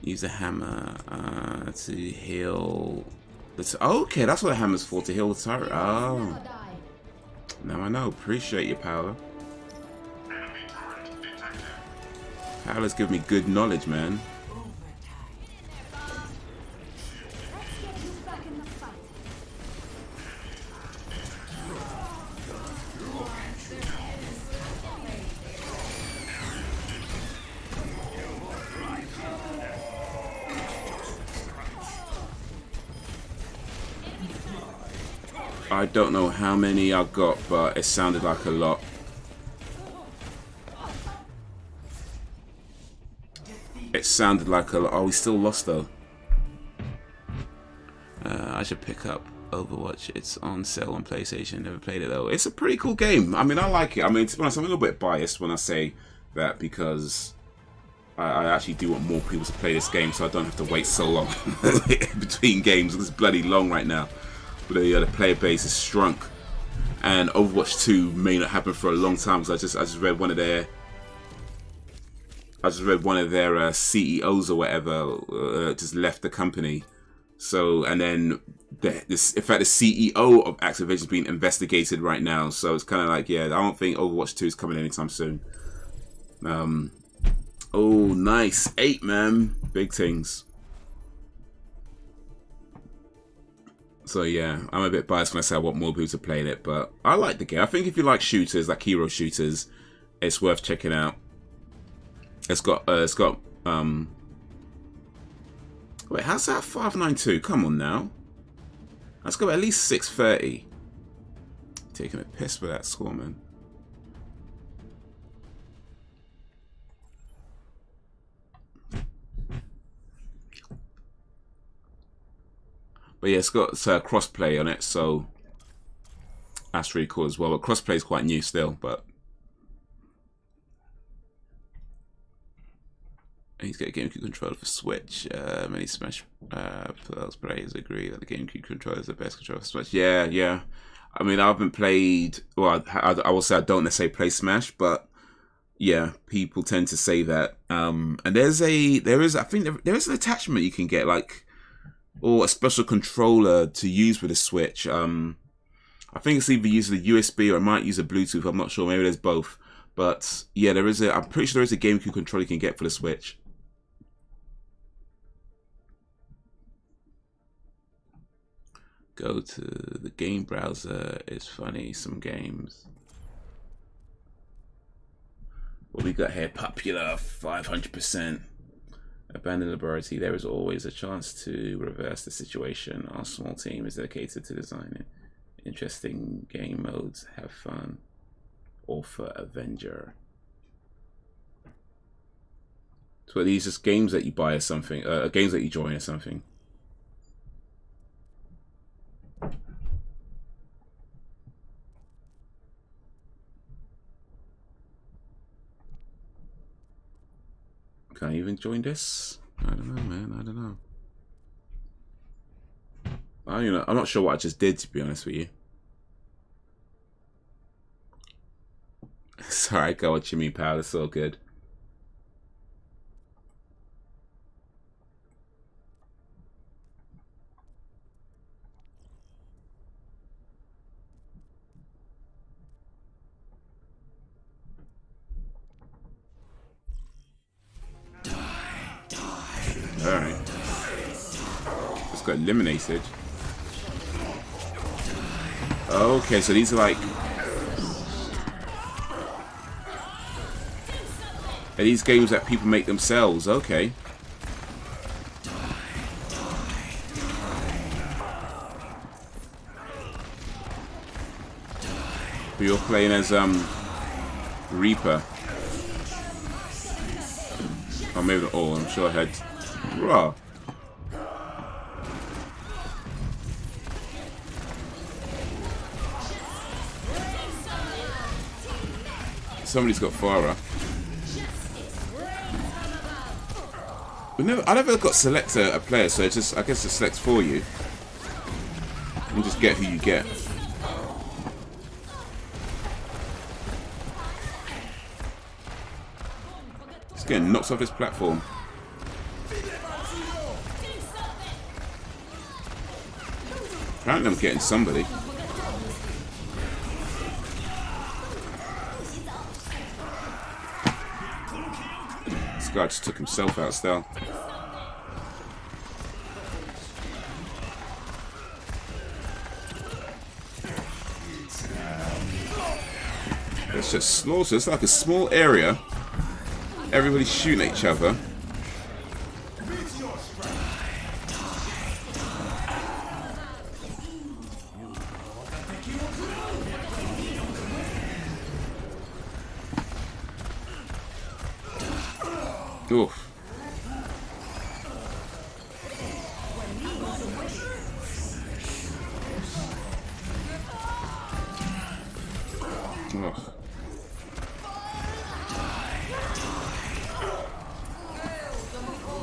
Use a hammer to heal. Okay, that's what a hammer's for, to heal the turret. Oh, now I know. Appreciate your power. Power's giving me good knowledge, man. I don't know how many I got, but it sounded like a lot. It sounded like a lot. Oh, we still lost though. I should pick up Overwatch. It's on sale on PlayStation. Never played it though. It's a pretty cool game. I mean, I like it. I mean, to be honest, I'm a little bit biased when I say that because I actually do want more people to play this game, so I don't have to wait so long between games. It's bloody long right now. But the player base is shrunk, and Overwatch 2 may not happen for a long time. Because I just read one of their CEOs or whatever just left the company. So, and then in fact, the CEO of Activision is being investigated right now. So it's kind of like, yeah, I don't think Overwatch 2 is coming anytime soon. Oh, nice. 8, man. Big things. So, yeah, I'm a bit biased when I say I want more people to play it, but I like the game. I think if you like shooters, like hero shooters, it's worth checking out. It's got, wait, how's that 592? Come on now. Let's go at least 630. Taking a piss for that score, man. But yeah, it's got crossplay on it, so that's really cool as well. But crossplay is quite new still, but he's got a GameCube controller for Switch. Many Smash players agree that the GameCube controller is the best controller for Switch. Yeah, yeah. I mean, I haven't played. Well, I will say I don't necessarily play Smash, but yeah, people tend to say that. And there is an attachment you can get, like, or a special controller to use with a Switch. I think it's either using a USB or it might use a Bluetooth. I'm not sure. Maybe there's both. But yeah, I'm pretty sure there is a GameCube controller you can get for the Switch. Go to the game browser. It's funny. Some games. What we got here? Popular 500%. Abandon laboratory. There is always a chance to reverse the situation. Our small team is dedicated to designing interesting game modes. Have fun. Alpha Avenger. So are these just games that you buy or something? Games that you join or something? Can I even join this? I don't know, man. I don't know. I'm not sure what I just did, to be honest with you. Sorry, I got what you mean, pal. It's all good. Alright. Just got eliminated. Okay, so these are like... Are these games that people make themselves? Okay. But you're playing as Reaper. Oh, maybe not all. I'm sure I had. Raw. Somebody's got Farah. I never got select a player, so it just, I guess it selects for you. You just get who you get. Just getting knocked off this platform. Apparently I'm getting somebody. This guy just took himself out still. It's just slaughter. It's like a small area. Everybody's shooting at each other. Oof.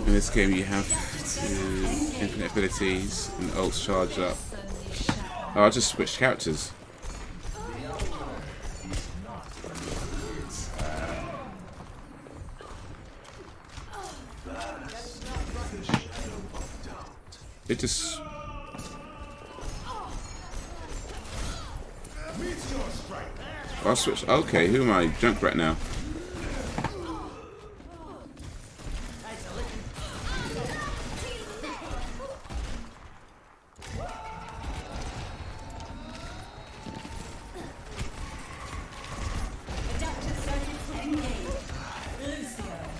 In this game, you have to infinite abilities and ults charge up. Oh, I just switched characters. It just. I'll switch. Okay, who am I? Junkrat now.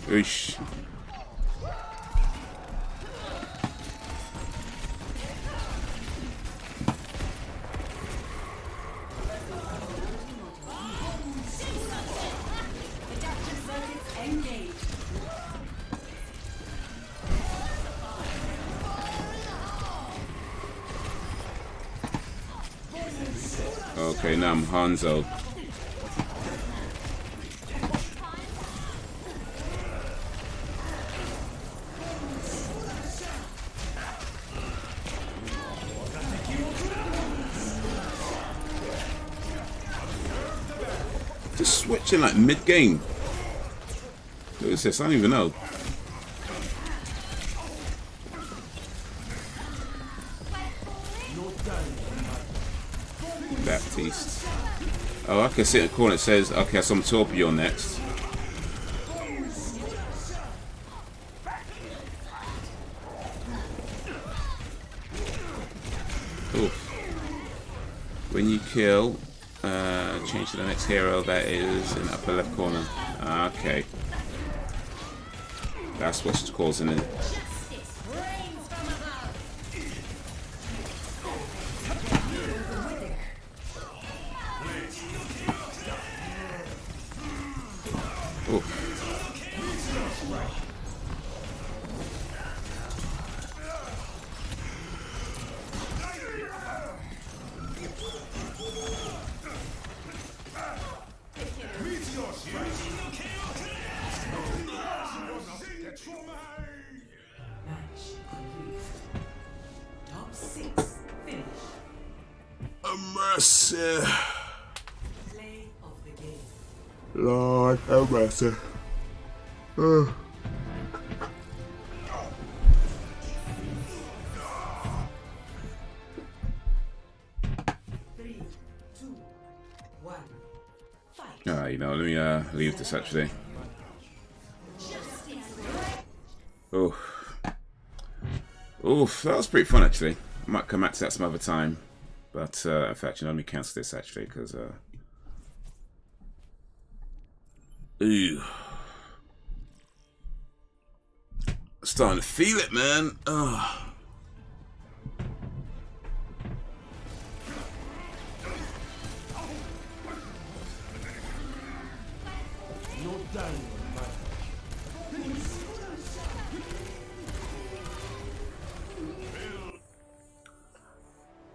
Oosh. Okay, now I'm Hanzo. Just switching like mid-game. What is this? I don't even know. Baptiste. Oh, I can see in the corner it says, okay, so I'm Torbjörn next. Oof. When you kill, change to the next hero that is in the upper left corner. Okay. That's what's causing it. Mercy. Lord have mercy. Oh. You know, let me leave this actually. Oof. Oof, that was pretty fun actually. I might come back to that some other time. But in fact, you know, let me cancel this actually because ooh, starting to feel it, man. Oh.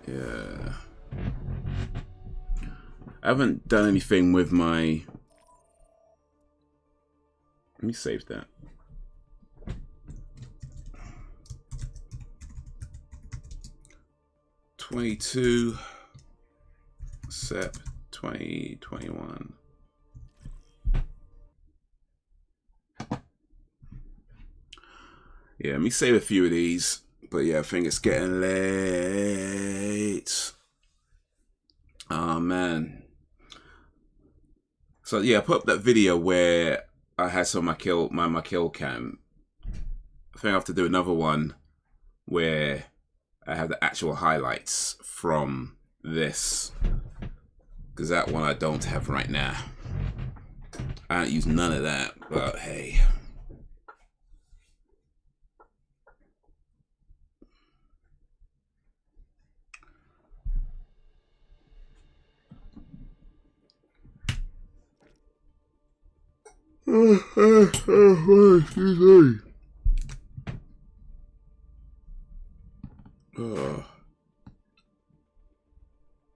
Yeah. I haven't done anything with my... Let me save that. '22 Sep 2021. Yeah, let me save a few of these. But yeah, I think it's getting late. Oh man. So yeah, I put up that video where I had some of my kill cam. I think I have to do another one where I have the actual highlights from this. Because that one I don't have right now. I don't use none of that, but hey.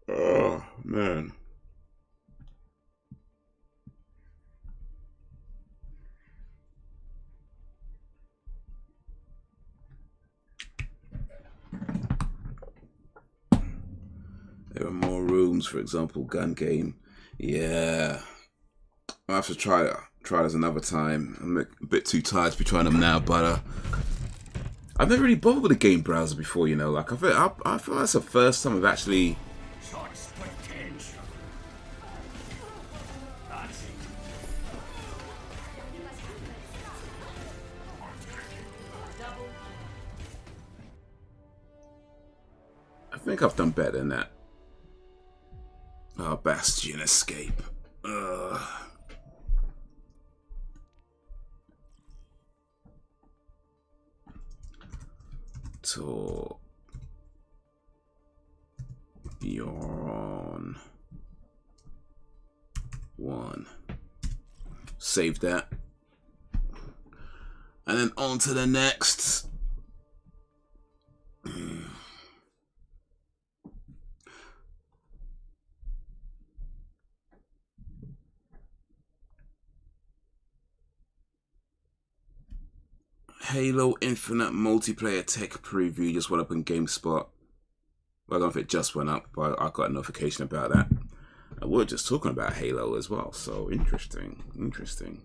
Oh man. rooms, for example, gun game. Yeah, I have to try this another time. I'm a bit too tired to be trying them now, but I've never really bothered with a game browser before, you know. Like I feel that's the first time I've actually. I think I've done better than that. Oh, Bastion escape. Torbjörn 1. Save that. And then on to the next. Halo Infinite multiplayer tech preview just went up on GameSpot. Well, I don't know if it just went up, but I got a notification about that. And we're just talking about Halo as well, so interesting, interesting.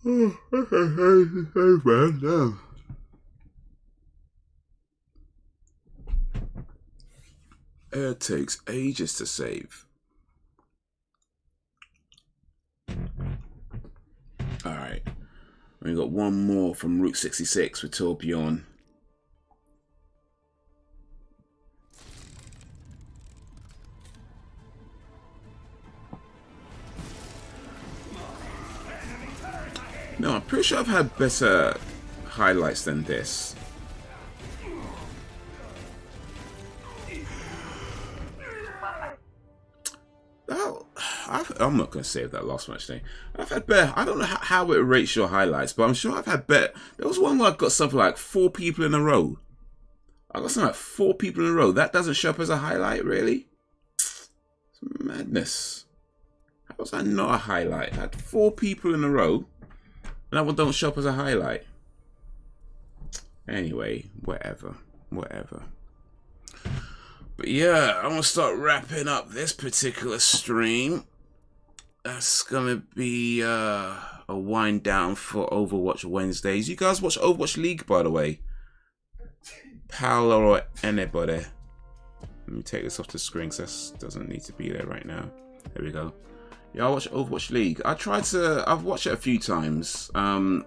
No. It takes ages to save. Alright. We got one more from Route 66 with Torbjörn. No, I'm pretty sure I've had better highlights than this. I'm not going to save that last match thing. I've had better. I don't know how it rates your highlights, but I'm sure I've had better. There was one where I got something like 4 people in a row. I got something like 4 people in a row. That doesn't show up as a highlight, really? It's madness. How was that not a highlight? I had 4 people in a row, and that one don't show up as a highlight. Anyway, whatever. But yeah, I'm going to start wrapping up this particular stream. That's going to be a wind down for Overwatch Wednesdays. You guys watch Overwatch League, by the way? Paolo or anybody? Let me take this off the screen because this doesn't need to be there right now. There we go. Yeah, I watch Overwatch League. I've watched it a few times. I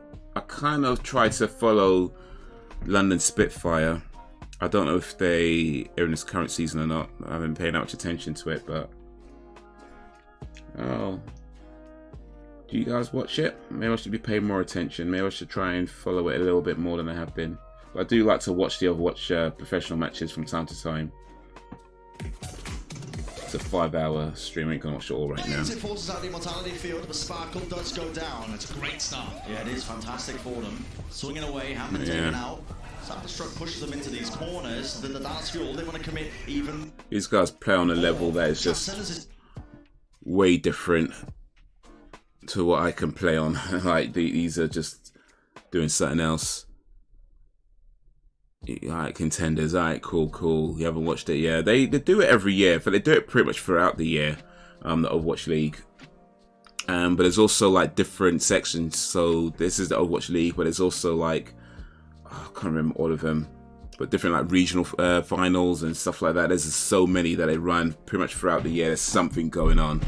kind of tried to follow London Spitfire. I don't know if they are in this current season or not. I haven't paid that much attention to it, but... Oh. Do you guys watch it? Maybe I should be paying more attention. Maybe I should try and follow it a little bit more than I have been. But I do like to watch the Overwatch professional matches from time to time. It's a 5-hour stream. I ain't gonna watch it all right now. It forces out the immortality field, but Sparkle does go down. It's a great start. Yeah, it is fantastic for them. Swinging away, haven't taken out. Self-destruct pushes them into these corners. Then the dance fuel, they want to commit even. These guys play on a level that is just way different to what I can play on. Like these are just doing something else. Alright, contenders. Alright, cool. You haven't watched it yet? They do it every year, but they do it pretty much throughout the year. The Overwatch League. But there's also like different sections. So this is the Overwatch League, but there's also like I can't remember all of them, but different like regional finals and stuff like that. There's just so many that they run pretty much throughout the year. There's something going on,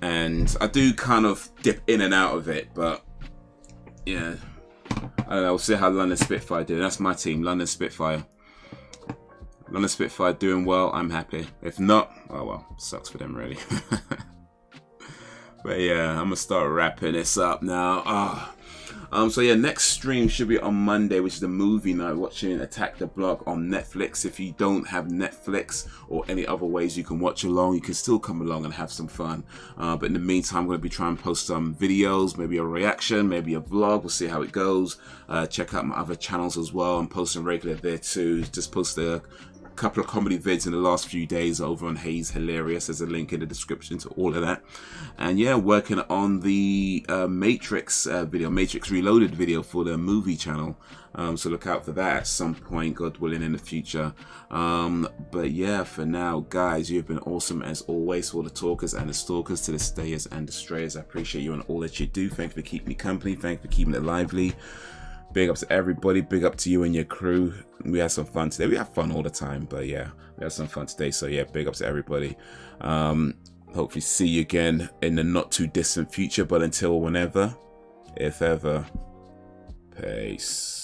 and I do kind of dip in and out of it. But yeah, I don't know. We'll see how London Spitfire do. That's my team, London Spitfire. London Spitfire doing well. I'm happy. If not, oh well, sucks for them really. But yeah, I'm gonna start wrapping this up now. So yeah, next stream should be on Monday, which is the movie night, watching Attack the Block on Netflix. If you don't have Netflix or any other ways you can watch along, you can still come along and have some fun. But in the meantime, I'm going to be trying to post some videos, maybe a reaction, maybe a vlog. We'll see how it goes. Check out my other channels as well. I'm posting regular there too. Just post a couple of comedy vids in the last few days over on Haze Hilarious. There's a link in the description to all of that. And yeah, working on the Matrix video, Matrix Reloaded video for the movie channel. So look out for that at some point, God willing, in the future. But yeah, for now, guys, you've been awesome as always. For all the talkers and the stalkers, to the stayers and the strayers, I appreciate you and all that you do. Thank you for keeping me company. Thank you for keeping it lively. Big up to everybody. Big up to you and your crew. We had some fun today. We have fun all the time, but yeah, we had some fun today. So yeah, big up to everybody. Hopefully see you again in the not too distant future, but until whenever, if ever, peace.